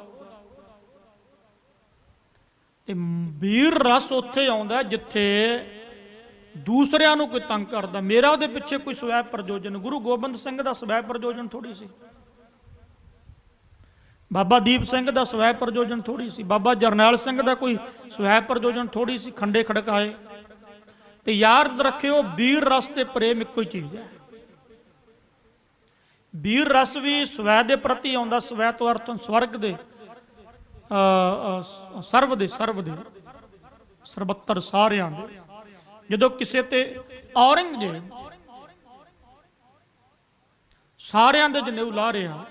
ਤੇ ਵੀਰ ਰਸ ਉੱਥੇ ਆਉਂਦਾ ਜਿੱਥੇ ਦੂਸਰਿਆਂ ਨੂੰ ਕੋਈ ਤੰਗ ਕਰਦਾ। ਮੇਰਾ ਉਹਦੇ ਪਿੱਛੇ ਕੋਈ ਸਵੈ ਪ੍ਰਯੋਜਨ, ਗੁਰੂ ਗੋਬਿੰਦ ਸਿੰਘ ਦਾ ਸਵੈ ਪ੍ਰਯੋਜਨ ਥੋੜੀ ਸੀ, ਬਾਬਾ ਦੀਪ ਸਿੰਘ ਦਾ ਸਵੈ ਪ੍ਰਯੋਜਨ ਥੋੜੀ ਸੀ, ਬਾਬਾ ਜਰਨੈਲ ਸਿੰਘ ਦਾ ਕੋਈ ਸਵੈ ਪ੍ਰਯੋਜਨ ਥੋੜੀ ਸੀ। ਖੰਡੇ ਖੜਕਾਏ। ਤੇ ਯਾਦ ਰੱਖਿਓ, ਵੀਰ ਰਸ ਤੇ ਪ੍ਰੇਮ ਇੱਕੋ ਹੀ ਚੀਜ਼ ਹੈ। ਵੀਰ ਰਸ ਵੀ ਸਵੈ ਦੇ ਪ੍ਰਤੀ ਆਉਂਦਾ, ਸਵੈ ਤੋਂ ਅਰਥ ਸਵਰਗ ਦੇ, ਸਰਵ ਦੇ, ਸਰਬੱਤਰ ਸਾਰਿਆਂ ਦੇ। ਜਦੋਂ ਕਿਸੇ ਤੇ ਔਰੰਗਜ਼ੇਬ ਸਾਰਿਆਂ ਦੇ ਜਨੇਊ ਲਾ ਰਿਹਾ,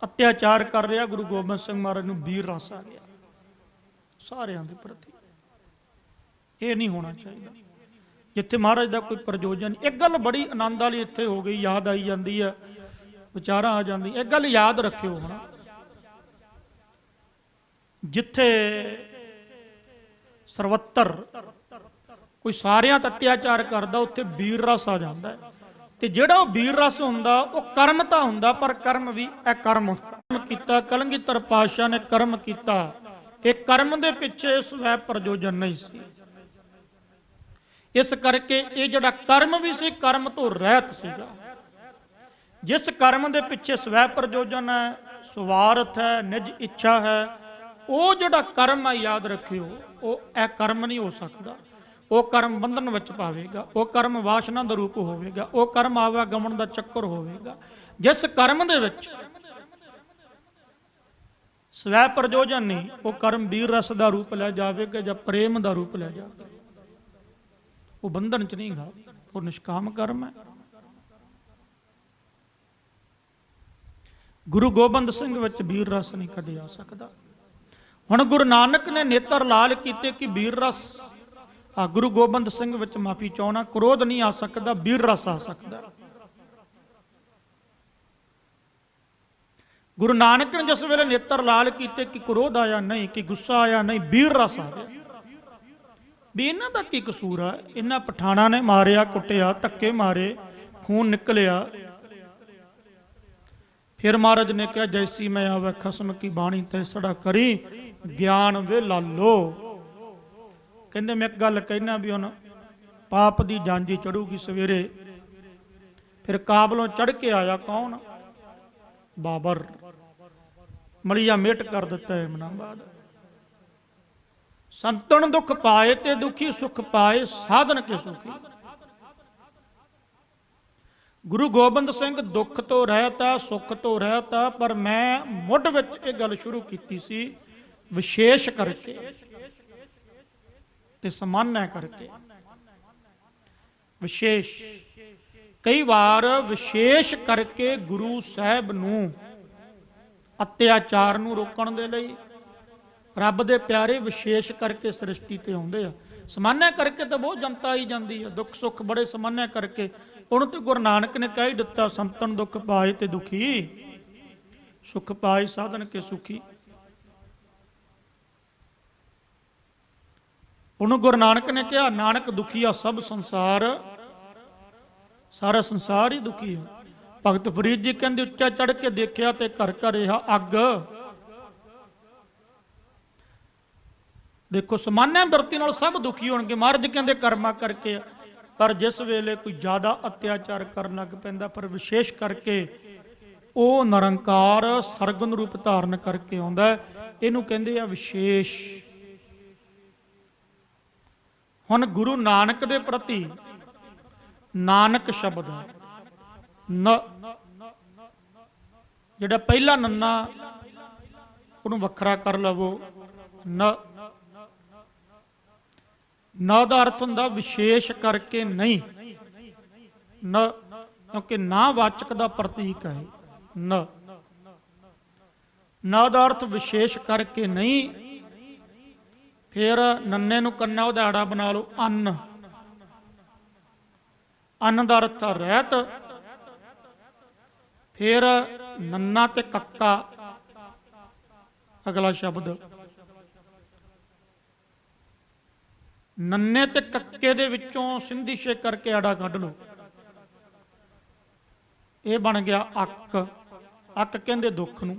ਅਤਿਆਚਾਰ ਕਰ ਰਿਹਾ, ਗੁਰੂ ਗੋਬਿੰਦ ਸਿੰਘ ਮਹਾਰਾਜ ਨੂੰ ਵੀਰ ਰਸ ਆ ਗਿਆ ਸਾਰਿਆਂ ਦੇ ਪ੍ਰਤੀ। ਇਹ ਨਹੀਂ ਹੋਣਾ ਚਾਹੀਦਾ। ਜਿੱਥੇ ਮਹਾਰਾਜ ਦਾ ਕੋਈ ਪ੍ਰਯੋਜਨ। ਇੱਕ ਗੱਲ ਬੜੀ ਆਨੰਦ ਵਾਲੀ ਇੱਥੇ ਹੋ ਗਈ, ਯਾਦ ਆਈ ਜਾਂਦੀ ਹੈ, ਵਿਚਾਰਾਂ ਆ ਜਾਂਦੀ। ਇੱਕ ਗੱਲ ਯਾਦ ਰੱਖਿਓ ਹੁਣ, ਜਿੱਥੇ ਸਰਵੱਤਰ ਕੋਈ ਸਾਰਿਆਂ ਤੇ ਅਤਿਆਚਾਰ ਕਰਦਾ, ਉੱਥੇ ਵੀਰ ਰਸ ਆ ਜਾਂਦਾ ਹੈ। ਤੇ ਜਿਹੜਾ ਉਹ ਵੀਰ ਰਸ ਹੁੰਦਾ, ਉਹ ਕਰਮ ਤਾਂ ਹੁੰਦਾ, ਪਰ ਕਰਮ ਵੀ ਅਕਰਮ ਕੀਤਾ। ਕਲਗੀਧਰ ਪਾਤਸ਼ਾਹ ਨੇ ਕਰਮ ਕੀਤਾ, ਇਹ ਕਰਮ ਦੇ ਪਿੱਛੇ ਸਵੈ ਪ੍ਰਯੋਜਨ ਨਹੀਂ ਸੀ। ਇਸ ਕਰਕੇ ਇਹ ਜਿਹੜਾ ਕਰਮ ਵੀ ਸੀ, ਕਰਮ ਤੋਂ ਰਹਿਤ ਸੀਗਾ। ਜਿਸ ਕਰਮ ਦੇ ਪਿੱਛੇ ਸਵੈ ਪ੍ਰਯੋਜਨ ਹੈ, ਸਵਾਰਥ ਹੈ, ਨਿਜ ਇੱਛਾ ਹੈ, ਉਹ ਜਿਹੜਾ ਕਰਮ ਹੈ, ਯਾਦ ਰੱਖਿਓ, ਉਹ ਇਹ ਕਰਮ ਨਹੀਂ ਹੋ ਸਕਦਾ। ਉਹ ਕਰਮ ਬੰਧਨ ਵਿੱਚ ਪਾਵੇਗਾ, ਉਹ ਕਰਮ ਵਾਸ਼ਨਾ ਦਾ ਰੂਪ ਹੋਵੇਗਾ, ਉਹ ਕਰਮ ਆਵਾਗਮਨ ਦਾ ਚੱਕਰ ਹੋਵੇਗਾ। ਜਿਸ ਕਰਮ ਦੇ ਵਿੱਚ ਸਵੈ ਪ੍ਰਯੋਜਨ ਨਹੀਂ, ਉਹ ਕਰਮ ਵੀਰ ਰਸ ਦਾ ਰੂਪ ਲੈ ਜਾਵੇਗਾ ਜਾਂ ਪ੍ਰੇਮ ਦਾ ਰੂਪ ਲੈ ਜਾਵੇਗਾ। ਉਹ ਬੰਧਨ ਚ ਨਹੀਂ ਗਾ, ਉਹ ਨਿਸ਼ਕਾਮ ਕਰਮ ਹੈ। ਗੁਰੂ ਗੋਬਿੰਦ ਸਿੰਘ ਵਿੱਚ ਵੀਰ ਰਸ ਨਹੀਂ ਕਦੇ ਆ ਸਕਦਾ। ਹੁਣ ਗੁਰੂ ਨਾਨਕ ਨੇ ਨੇਤਰ ਲਾਲ ਕੀਤੇ ਕਿ ਵੀਰ ਰਸ, ਗੁਰੂ ਗੋਬਿੰਦ ਸਿੰਘ ਵਿੱਚ ਮਾਫੀ ਚਾਹਣਾ, ਕ੍ਰੋਧ ਨਹੀਂ ਆ ਸਕਦਾ, ਵੀਰ ਰਸ ਆ ਸਕਦਾ। ਗੁਰੂ ਨਾਨਕ ਨੇ ਜਿਸ ਵੇਲੇ ਨੇਤਰ ਲਾਲ ਕੀਤੇ ਕਿ ਕ੍ਰੋਧ ਆਇਆ ਨਹੀਂ, ਕਿ ਗੁੱਸਾ ਆਇਆ ਨਹੀਂ, ਵੀਰ ਰਸ ਆ ਗਿਆ। ਵੀ ਇਹਨਾਂ ਦਾ ਕੀ ਕਸੂਰ ਆ, ਇਹਨਾਂ ਪਠਾਣਾ ਨੇ ਮਾਰਿਆ, ਕੁੱਟਿਆ, ਧੱਕੇ ਮਾਰੇ, ਖੂਨ ਨਿਕਲਿਆ। ਫਿਰ ਮਹਾਰਾਜ ਨੇ ਕਿਹਾ, ਜੈਸੀ ਮੈਂ ਆਵੇ ਖਸਮ ਕੀ ਬਾਣੀ ਤੈਸੜਾ ਕਰੀ, ਗਿਆਨ ਵੇ ਲਾਲੋ। ਕਹਿੰਦੇ ਮੈਂ ਇੱਕ ਗੱਲ ਕਹਿਣਾ ਵੀ ਹੁਣ ਪਾਪ ਦੀ ਜਾਂਜੀ ਚੜੂਗੀ ਸਵੇਰੇ। ਫਿਰ ਕਾਬਲੋਂ ਚੜ ਕੇ ਆਇਆ ਕੌਣ? ਬਾਬਰ। ਮਲੀਆ ਮੇਟ ਕਰ ਦਿੱਤਾ ਇਮਨਾਬਾਦ। ਸੰਤਨ ਦੁੱਖ ਪਾਏ ਤੇ ਦੁਖੀ ਸੁਖ ਪਾਏ, ਸਾਧਨ ਕੇ ਸੁਖੀ। ਗੁਰੂ ਗੋਬਿੰਦ ਸਿੰਘ ਦੁੱਖ ਤੋਂ ਰਹਿਤਾ, ਸੁੱਖ ਤੋਂ ਰਹਿਤਾ, ਪਰ ਮੈਂ ਮੁੱਢ ਵਿੱਚ ਇਹ ਗੱਲ ਸ਼ੁਰੂ ਕੀਤੀ ਸੀ, ਵਿਸ਼ੇਸ਼ ਕਰਕੇ ਤੇ ਸਮਾਨਿਆ ਕਰਕੇ। ਵਿਸ਼ੇਸ਼, ਕਈ ਵਾਰ ਵਿਸ਼ੇਸ਼ ਕਰਕੇ ਗੁਰੂ ਸਾਹਿਬ ਨੂੰ ਅਤਿਆਚਾਰ ਨੂੰ ਰੋਕਣ ਦੇ ਲਈ ਰੱਬ ਦੇ ਪਿਆਰੇ ਵਿਸ਼ੇਸ਼ ਕਰਕੇ ਸ੍ਰਿਸ਼ਟੀ ਤੇ ਆਉਂਦੇ ਆ। ਸਮਾਨਿਆ ਕਰਕੇ ਤਾਂ ਬਹੁਤ ਜਨਤਾ ਆਈ ਜਾਂਦੀ ਆ, ਦੁੱਖ ਸੁੱਖ ਬੜੇ ਸਮਾਨਿਆ ਕਰਕੇ। ਉਹਨੂੰ ਤੇ ਗੁਰੂ ਨਾਨਕ ਨੇ ਕਹਿ ਹੀ ਦਿੱਤਾ, ਸੰਤਨ ਦੁੱਖ ਪਾਏ ਤੇ ਦੁਖੀ, ਸੁਖ ਪਾਏ ਸਾਧਨ ਕੇ ਸੁਖੀ। ਉਹਨੂੰ ਗੁਰੂ ਨਾਨਕ ਨੇ ਕਿਹਾ, ਨਾਨਕ ਦੁਖੀਆ ਸਭ ਸੰਸਾਰ, ਸਾਰਾ ਸੰਸਾਰ ਹੀ ਦੁਖੀ ਹੈ। ਭਗਤ ਫਰੀਦ ਜੀ ਕਹਿੰਦੇ, ਉੱਚਾ ਚੜ ਕੇ ਦੇਖਿਆ ਤੇ ਘਰ ਘਰ ਰਿਹਾ ਅੱਗ। ਦੇਖੋ ਸਮਾਨਿਆ ਬਿਰਤੀ ਨਾਲ ਸਭ ਦੁਖੀ ਹੋਣਗੇ, ਮਹਾਰਾਜ ਕਹਿੰਦੇ ਕਰਮਾ ਕਰਕੇ। ਪਰ ਜਿਸ ਵੇਲੇ ਕੋਈ ਜ਼ਿਆਦਾ ਅਤਿਆਚਾਰ ਕਰਨ ਲੱਗ ਪੈਂਦਾ, ਪਰ ਵਿਸ਼ੇਸ਼ ਕਰਕੇ ਉਹ ਨਿਰੰਕਾਰ ਸਰਗੁਣ ਰੂਪ ਧਾਰਨ ਕਰਕੇ ਆਉਂਦਾ, ਇਹਨੂੰ ਕਹਿੰਦੇ ਆ ਵਿਸ਼ੇਸ਼। ਹੁਣ ਗੁਰੂ ਨਾਨਕ ਦੇ ਪ੍ਰਤੀ ਨਾਨਕ ਸ਼ਬਦ ਹੈ, ਨ ਜਿਹੜਾ ਪਹਿਲਾ ਨੰਨਾ ਉਹਨੂੰ ਵੱਖਰਾ ਕਰ ਲਵੋ। ਨ ਨਾ ਦਾ ਅਰਥ ਹੁੰਦਾ ਵਿਸ਼ੇਸ਼ ਕਰਕੇ ਨਹੀਂ, ਨ ਕਿਉਂਕਿ ਨਾ ਵਾਚਕ ਦਾ ਪ੍ਰਤੀਕ ਹੈ। ਨ ਨਾ ਦਾ ਅਰਥ ਵਿਸ਼ੇਸ਼ ਕਰਕੇ ਨਹੀਂ। ਫਿਰ ਨੰਨੇ ਨੂੰ ਕੰਨਾ ਉਦਾੜਾ ਬਣਾ ਲਓ, ਅੰਨ। ਅੰਨ ਦਾ ਅਰਥ ਰਹਿਤ। ਫਿਰ ਨੰਨਾ ਤੇ ਕੱਕਾ ਅਗਲਾ ਸ਼ਬਦ। ਨੰਨੇ ਤੇ ਕੱਕੇ ਦੇ ਵਿੱਚੋਂ ਸਿੰਧੀ ਛੇ ਕਰਕੇ ਆੜਾ ਕੱਢ ਲਓ, ਇਹ ਬਣ ਗਿਆ ਅੱਕ। ਅੱਕ ਕਹਿੰਦੇ ਦੁੱਖ ਨੂੰ,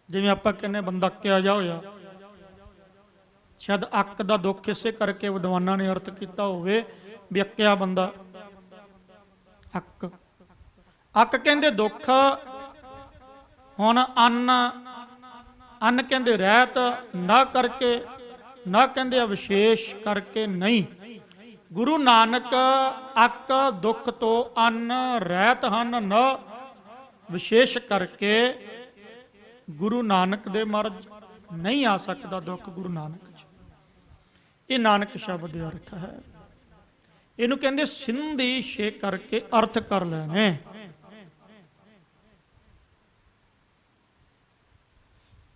ਜਿਵੇਂ ਆਪਾਂ ਕਹਿੰਦੇ ਬੰਦਾ ਅੱਕਿਆ ਜਾ ਹੋਇਆ, शायद अक का दुख इसे करके विद्वाना ने अर्थ किया होवे भी अक्या बंदा। अक अक कहते दुख। हुण अन्न अन्न कहते रहत ना करके, ना कहते विशेष करके नहीं। गुरु नानक अक दुख तो अन्न रहत हन न विशेष करके। गुरु नानक दे मर्ज नहीं आ सकता दुख गुरु नानक च। ये नानक शब्द का अर्थ है। इनू कहते सिंधी छे करके अर्थ कर लेने।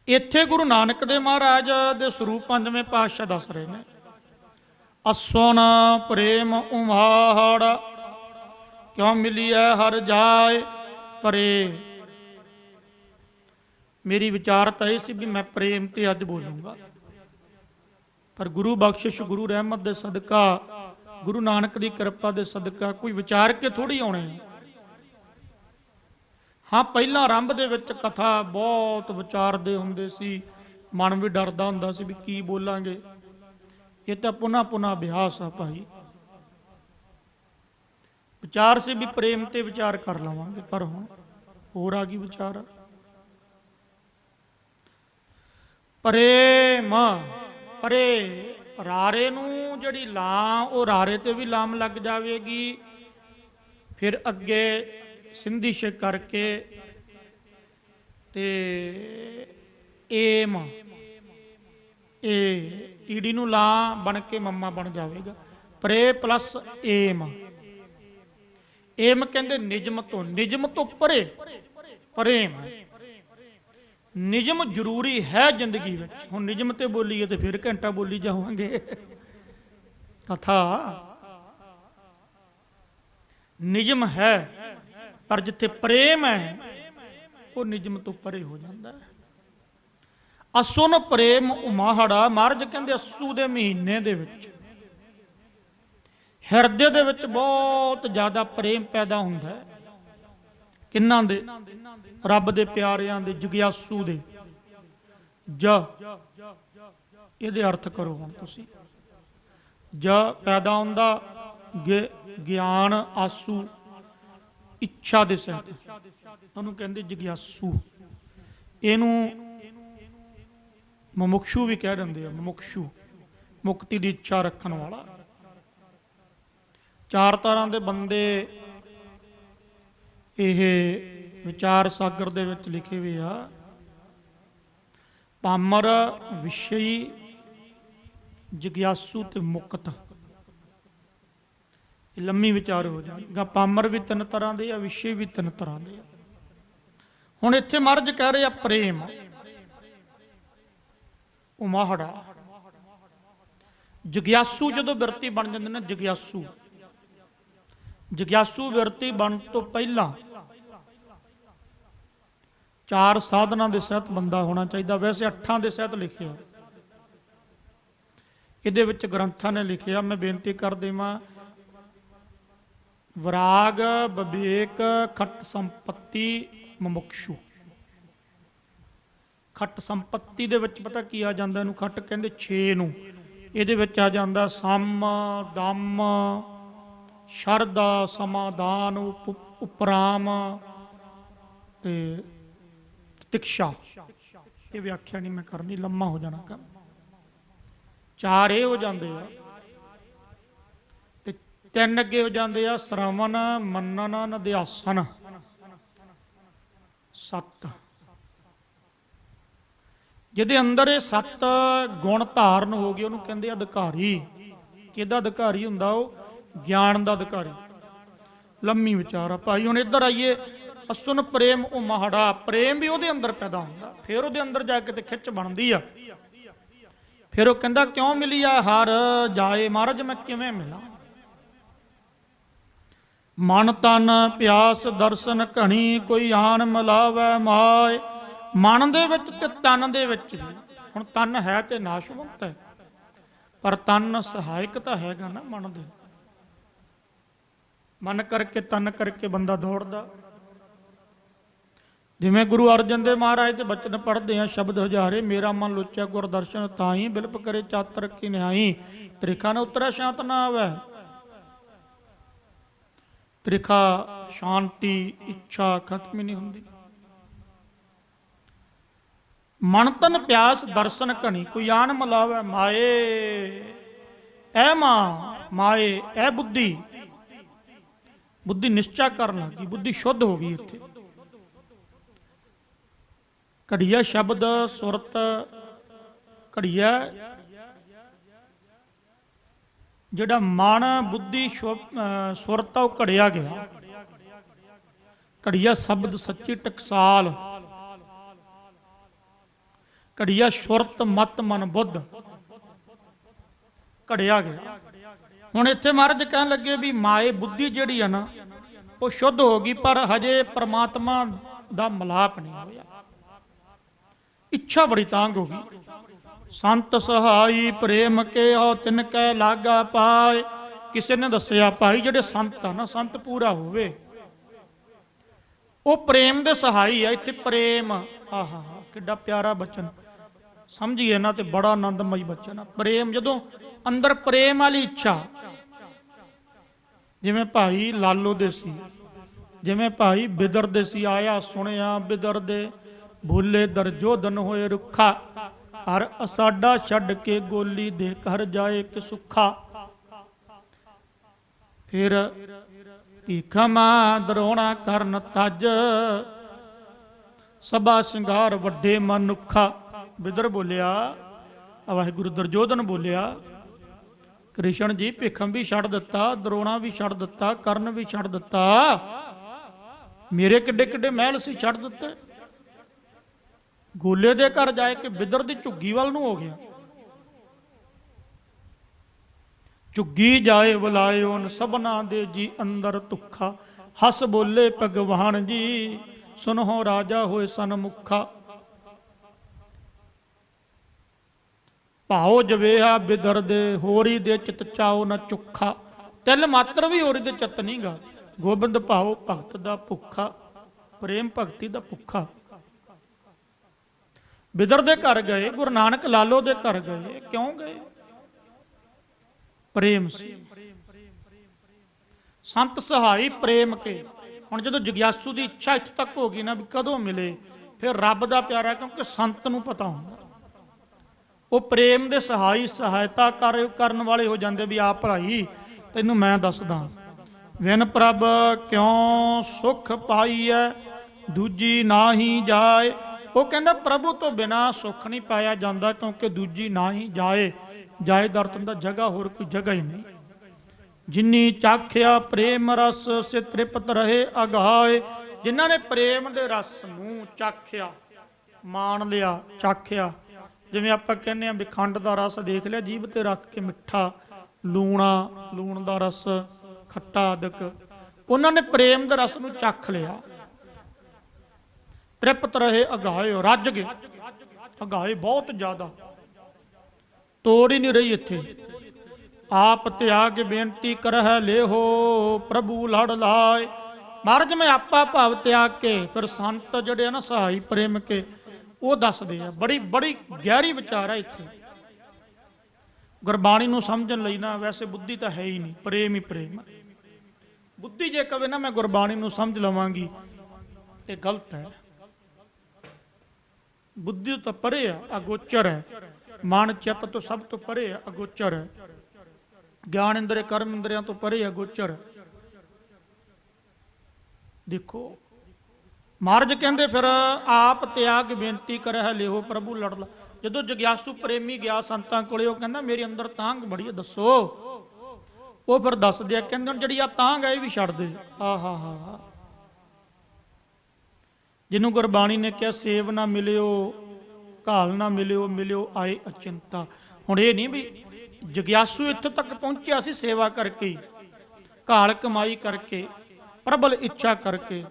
इत्थे गुरु नानक देव महाराज दे स्वरूप पंजवें पातशाह दस रहे हैं। असुन प्रेम उमाहड़ क्यों मिलिए हर जाए परे। मेरी विचारता यह सी भी मैं प्रेम ते अज बोलूँगा, पर गुरु बख्शिश गुरु रहमत दे सदका, गुरु नानक की कृपा दे सदका कोई विचार के थोड़ी आने। हाँ पहला आरंभ दे विच कथा बहुत विचारते होंदे सी, मन भी डरदा हुंदा सी भी की बोलांगे। ये तो पुनः पुनः अभ्यास आ भाई। विचार से भी प्रेम ते विचार कर लवांगे, पर हुण होर आ गई विचार। प्रेम परे रारे नूं जिहड़ी लां वो रारे ते भी लाम लग जाएगी। फिर अगे सिंधी शे करके ते एम ए ईडी नूं ला बन के मम्मा बन जाएगा। Pray plus M. एम कहते निजम तो परे प्रेम। निजम जरूरी है जिंदगी में। हुण निजम ते बोलीए तो फिर घंटा बोली जावांगे कथा। निजम है पर जिथे प्रेम है वो निजम तो परे हो जाता है। असुन प्रेम उमाहड़ा। महाराज कहते अस्सू दे महीने दे विच हिरदे दे विच बहुत ज्यादा प्रेम पैदा होंदा है। किन्हां दे? रब दे प्यारियां दे, जग्यासू दे। इहदे अर्थ करो हुण तुसीं। पैदा होंदा ज्ञान आसू इच्छा दे सहित, उहनूं कहंदे जग्यासू। इहनूं मुमुक्षु भी कह दिंदे आ। मुमुक्षु मुक्ति की इच्छा रखने वाला। चार तरह के बंदे ये विचार सागर दे विच लिखे हुए आ। पामर, विषयी, जग्यासू ते मुक्त। लम्मी विचार हो जाएगा। पामर भी तीन तरह के, विषय भी तीन तरह के। हुण इत्थे महाराज कह रहे प्रेम उमाहड़ा। जग्यासू जदों बिरती बन जाते ना, जग्यासू जग्यासू बिरती बन तो पहला चार साधना के सहित बंदा होना चाहिए। वैसे 8 के सहित लिखे ये ग्रंथां ने लिखिया। मैं बेनती कर देवां विराग, विवेक, खट संपत्ति, मुमुक्षु। खट संपत्ति दे विच पता की आ जांदा, इहनूं खट कहंदे 6 नूं। इहदे विच आ जांदा सम, दम, शरदा, समाधान, उपराम ते तिक्षा। ये व्याख्या नहीं मैं करनी, लम्मा हो जाना काम। 4 ये हो जाते हैं ते 3 अगे हो जाते हैं श्रवण, मनन, निध्यासन। 7 जिहदे अंदर ये 7 गुण धारण हो गए उन्होंने कहते अधिकारी। किहदा अधिकारी हुंदा? वो ज्ञान का अधिकारी। लम्मी विचार आ भाई। हुण इधर आइए। असुन प्रेम उमाहड़ा। प्रेम भी उहदे अंदर पैदा होंदा, फिर उहदे अंदर जाके ते खिच बनदी आ। फिर वो कहंदा क्यों मिली आ हर जाए। महाराज मैं किवें मिलां? मन तन प्यास दर्शन घणी कोई आन मिलावै माए। मन दे विच ते तन दे विच भी। हुण तन है ते नाशवंत है, पर तन सहायक तो हैगा ना मन दे। मन करके तन करके बंदा दौड़दा। जिवें गुरु अर्जन देव महाराज के बचन पढ़ते हैं शब्द हजारे, मेरा मन लुच्चा गुर दर्शन ताई, बिलप करे चातर की न्याई, त्रिखा न उतरै शांत ना आवे। त्रिखा शांति इच्छा खत्म ही नहीं होंगी। मन तन प्यास दर्शन घनी, कोई आन मिलावे माए ऐ मां माए ऐ बुद्धि। बुद्धि निश्चय कर लगी, बुद्धि शुद्ध हो गई। इत्थे घड़िया शब्द सुरत, घड़िया जिहड़ा मन बुद्धि सुरत वो घड़िया गया। घड़िया शब्द सच्ची टकसाल, घड़िया सुरत मत मन बुद्ध घड़िया गया। हुण इत्थे महाराज कहन लगे भी माए बुद्धि जिहड़ी है ना वो शुद्ध होगी, पर हजे परमात्मा दा मिलाप नहीं होया। इच्छा बड़ी तांग होगी। संत सहाई प्रेम के हो तिनकै लागा पाए। किसी ने दसिया भाई जिहड़े संत है ना, संत पूरा होवे वो प्रेम दे सहाई है। इत्थे प्रेम आहा किड्डा प्यारा बचन, समझिए ना तो बड़ा आनंदमई बचन है। प्रेम जदों अंदर प्रेम वाली इच्छा, जिवें भाई लालो दे सी, जिवें भाई बिदर दे सी, आया सुनिया बिदर दे भूले दरजोधन होए रुखा, हर असाडा छड़ के गोली दे घर जाए कि सुखा। फिर भीखा मां दरोणा करन तज, सबा सिंगार वड्डे मनुखा। बिदर बोलिया, वाहिगुरु दरजोधन बोलिया, कृष्ण जी भिखम भी छड़ दिता, दरोणा भी छड़ दिता, कर्ण भी छड़ दिता, मेरे किड्डे किड्डे महल सी छड़ दिते। गोले दे घर जाए कि बिदर दी झुग्गी वाल नूं हो गया। झुग्गी जाए बुलाए उन सबना दे जी अंदर तुखा, हस बोले भगवान जी सुनहो राजा होए सनमुखा। भाओ जवेहा बिदर दे होरी दे चित चाओ न चुखा, तिल मात्र भी होरी दे चित नहीं गा। गोबिंद भाओ भगत दा भुखा, प्रेम भगती दा भुखा। बिदर दे घर गए, गुरु नानक लालो दे घर गए, क्यों गए? प्रेम से। संत सहाई प्रेम के। हुण जदों जिग्यासू की इच्छा इत्थे तक हो गई ना भी कदों मिले, फिर रब दा प्यारा, क्योंकि संत नूं पता हुंदा वो प्रेम दे सहाई सहायता करन वाले हो जाते भी आ भराई तैनूं मैं दसदा। विन प्रभ क्यों सुख पाई है दूजी ना ही जाए। वो कहता प्रभु तो बिना सुख नहीं पाया जाता, क्योंकि दूजी ना ही जाए। जाए दा अर्थ हुंदा जगह, होर कोई जगह ही नहीं। जिन्नी चाख्या प्रेम रस से तृप्त रहे अगाए। जिन्हां ने प्रेम दे रस नूं चाख्या, मान लिया, चाख्या, जिवें आपां कहने आ भी खंड दा रस देख लिया जीभ ते रख के, मिठा लूणा, लूण दा रस, खट्टा आदक, उन्होंने ने प्रेम दे रस नूं चख लिया। तृप्त रहे अगाए, रज गए, अगाए बहुत ज्यादा, तोड़ ही नहीं रही। इत्थे आप त्याग बेनती करह ले हो प्रभु लड़ लाए। महाराज मैं आपा भाव त्याग के, फिर संत जड़े ना सहाई प्रेम के वो दसदे आ। बड़ी बड़ी गहरी विचार है इत्थे। गुरबाणी नूं समझण लई ना वैसे बुद्धि तो है ही नहीं, प्रेम ही प्रेम। बुद्धि जे कवे ना मैं गुरबाणी नूं समझ लवांगी ते गलत है। बुद्धि तो परे है, अगोचर है। मन चित्त तो सब तो परे है, अगोचर है। ज्ञान इंद्रिय कर्म इंद्रियां तो परे है, अगोचर है। देखो महाराज कहते फिर आप त्याग बेनती करे है लेहो प्रभु लड़ ला। जो जग्यासू प्रेमी गया संतां कोले, वो कहंदा मेरे अंदर तांग बड़ी है, दसो। वो फिर दस दिया, कहंदे जिहड़ी आ तांग है भी छड्ड दे। हा हा हा जिन्हों गुरबाणी ने कहा सेव ना मिलियो घाल ना मिलियो, मिलियो आए अचिंता। हुण ये नहीं भी जग्यासू इत्थे तक पहुंचिया सी सेवा करके, घाल कमाई करके, प्रबल इच्छा करके।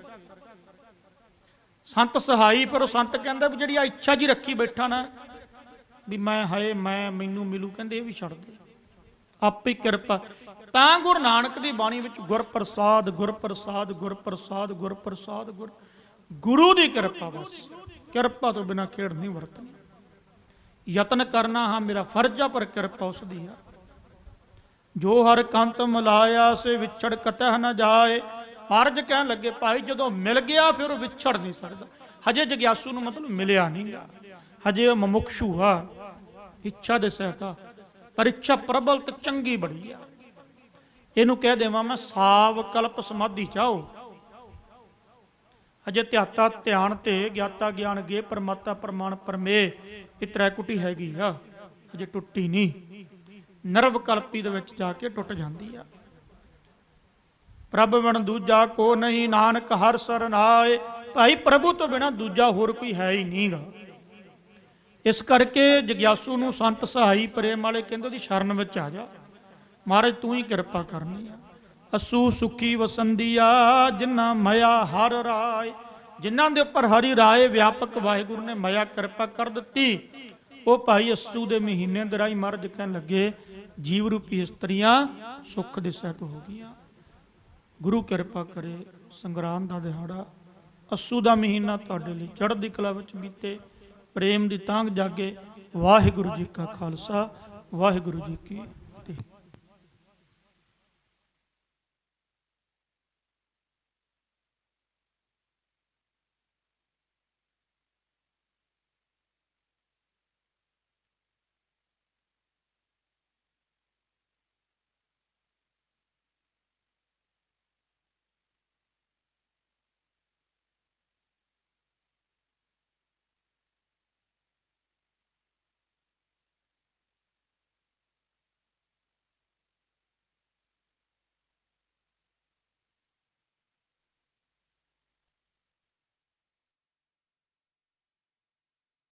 संत सहाई पर संत कहता भी जी इच्छा जी रखी बैठा ना भी मैं हाए मैं मैनू मिलू, कहते ये भी छड़ दे, आपे किरपा। तां गुरु नानक की बाणी विच गुर प्रसाद गुर प्रसाद गुर प्रसाद गुर प्रसाद गुर ਗੁਰੂ ਦੀ ਕਿਰਪਾ, ਬਸ ਕਿਰਪਾ ਤੋਂ ਬਿਨਾਂ ਖੇਡ ਨਹੀਂ ਵਰਤਣੀ। ਯਤਨ ਕਰਨਾ ਹਾਂ ਮੇਰਾ ਫਰਜ਼ ਆ, ਪਰ ਕਿਰਪਾ ਉਸ ਦੀ ਆ। ਜੋ ਹਰ ਕੰਤ ਮਿਲਾਇਆ ਸੇ ਵਿਛੜ ਕਤਹਿ ਨਾ ਜਾਏ। ਮਹਾਰਾਜ ਕਹਿਣ ਲੱਗੇ ਭਾਈ ਜਦੋਂ ਮਿਲ ਗਿਆ ਫਿਰ ਉਹ ਵਿਛੜ ਨਹੀਂ ਸਕਦਾ। ਹਜੇ ਜਗਿਆਸੂ ਨੂੰ ਮਤਲਬ ਮਿਲਿਆ ਨਹੀਂ ਗਾ, ਹਜੇ ਉਹ ਮੁਮੁਕਸ਼ੂ ਆ, ਇੱਛਾ ਦੇ ਸਹਿਤਾ, ਪਰ ਇੱਛਾ ਪ੍ਰਬਲ ਤੇ ਚੰਗੀ ਬੜੀ ਆ। ਇਹਨੂੰ ਕਹਿ ਦੇਵਾਂ ਮੈਂ ਸਾਵ ਕਲਪ ਸਮਾਧੀ ਚਾਹੋ। ਅਜੇ ਧਿਆਤਾ ਧਿਆਨ ਤੇ ਗਿਆਤਾ ਗਿਆਨ ਗੇ ਪਰਮਾਤਾ ਪ੍ਰਮਾਣ ਪਰਮੇ, ਇਹ ਤ੍ਰੈਕੁਟੀ ਹੈਗੀ ਆ, ਅਜੇ ਟੁੱਟੀ ਨਹੀਂ। ਨਰਵ ਕਲਪੀ ਦੇ ਵਿੱਚ ਜਾ ਕੇ ਟੁੱਟ ਜਾਂਦੀ ਆ। ਪ੍ਰਭ ਬਿਨ ਦੂਜਾ ਕੋ ਨਹੀਂ, ਨਾਨਕ ਹਰ ਸਰਨਾਏ। ਭਾਈ ਪ੍ਰਭੂ ਤੋਂ ਬਿਨਾ ਦੂਜਾ ਹੋਰ ਕੋਈ ਹੈ ਹੀ ਨਹੀਂਗਾ। ਇਸ ਕਰਕੇ ਜਗਿਆਸੂ ਨੂੰ ਸੰਤ ਸਹਾਈ ਪ੍ਰੇਮ ਵਾਲੇ ਕਹਿੰਦੇ ਦੀ ਸ਼ਰਨ ਵਿੱਚ ਆ ਜਾ, ਮਹਾਰਾਜ ਤੂੰ ਹੀ ਕਿਰਪਾ ਕਰਨੀ ਆ। ਅਸੂ ਸੁਖੀ ਵਸੰਦੀਆ ਜਿਨ੍ਹਾਂ ਮਇਆ ਹਰ ਰਾਏ। ਜਿਨ੍ਹਾਂ ਦੇ ਉੱਪਰ ਹਰੀ ਰਾਏ ਵਿਆਪਕ ਵਾਹਿਗੁਰੂ ਨੇ ਮਇਆ ਕਿਰਪਾ ਕਰ ਦਿੱਤੀ, ਉਹ ਭਾਈ ਅਸੂ ਦੇ ਮਹੀਨੇ ਦੇ ਰਾਹੀਂ ਮਹਾਰਾਜ ਕਹਿਣ ਲੱਗੇ ਜੀਵ ਰੂਪੀ ਇਸਤਰੀਆਂ ਸੁੱਖ ਦੇ ਸਹਿਤ ਹੋ ਗਈਆਂ। ਗੁਰੂ ਕਿਰਪਾ ਕਰੇ ਸੰਗਰਾਂਦ ਦਾ ਦਿਹਾੜਾ, ਅਸੂ ਦਾ ਮਹੀਨਾ ਤੁਹਾਡੇ ਲਈ ਚੜ੍ਹਦੀ ਕਲਾ ਵਿੱਚ ਬੀਤੇ, ਪ੍ਰੇਮ ਦੀ ਤਾਂਘ ਜਾਗੇ। ਵਾਹਿਗੁਰੂ ਜੀ ਕਾ ਖਾਲਸਾ, ਵਾਹਿਗੁਰੂ ਜੀ ਕੀ ਫਤਿਹ।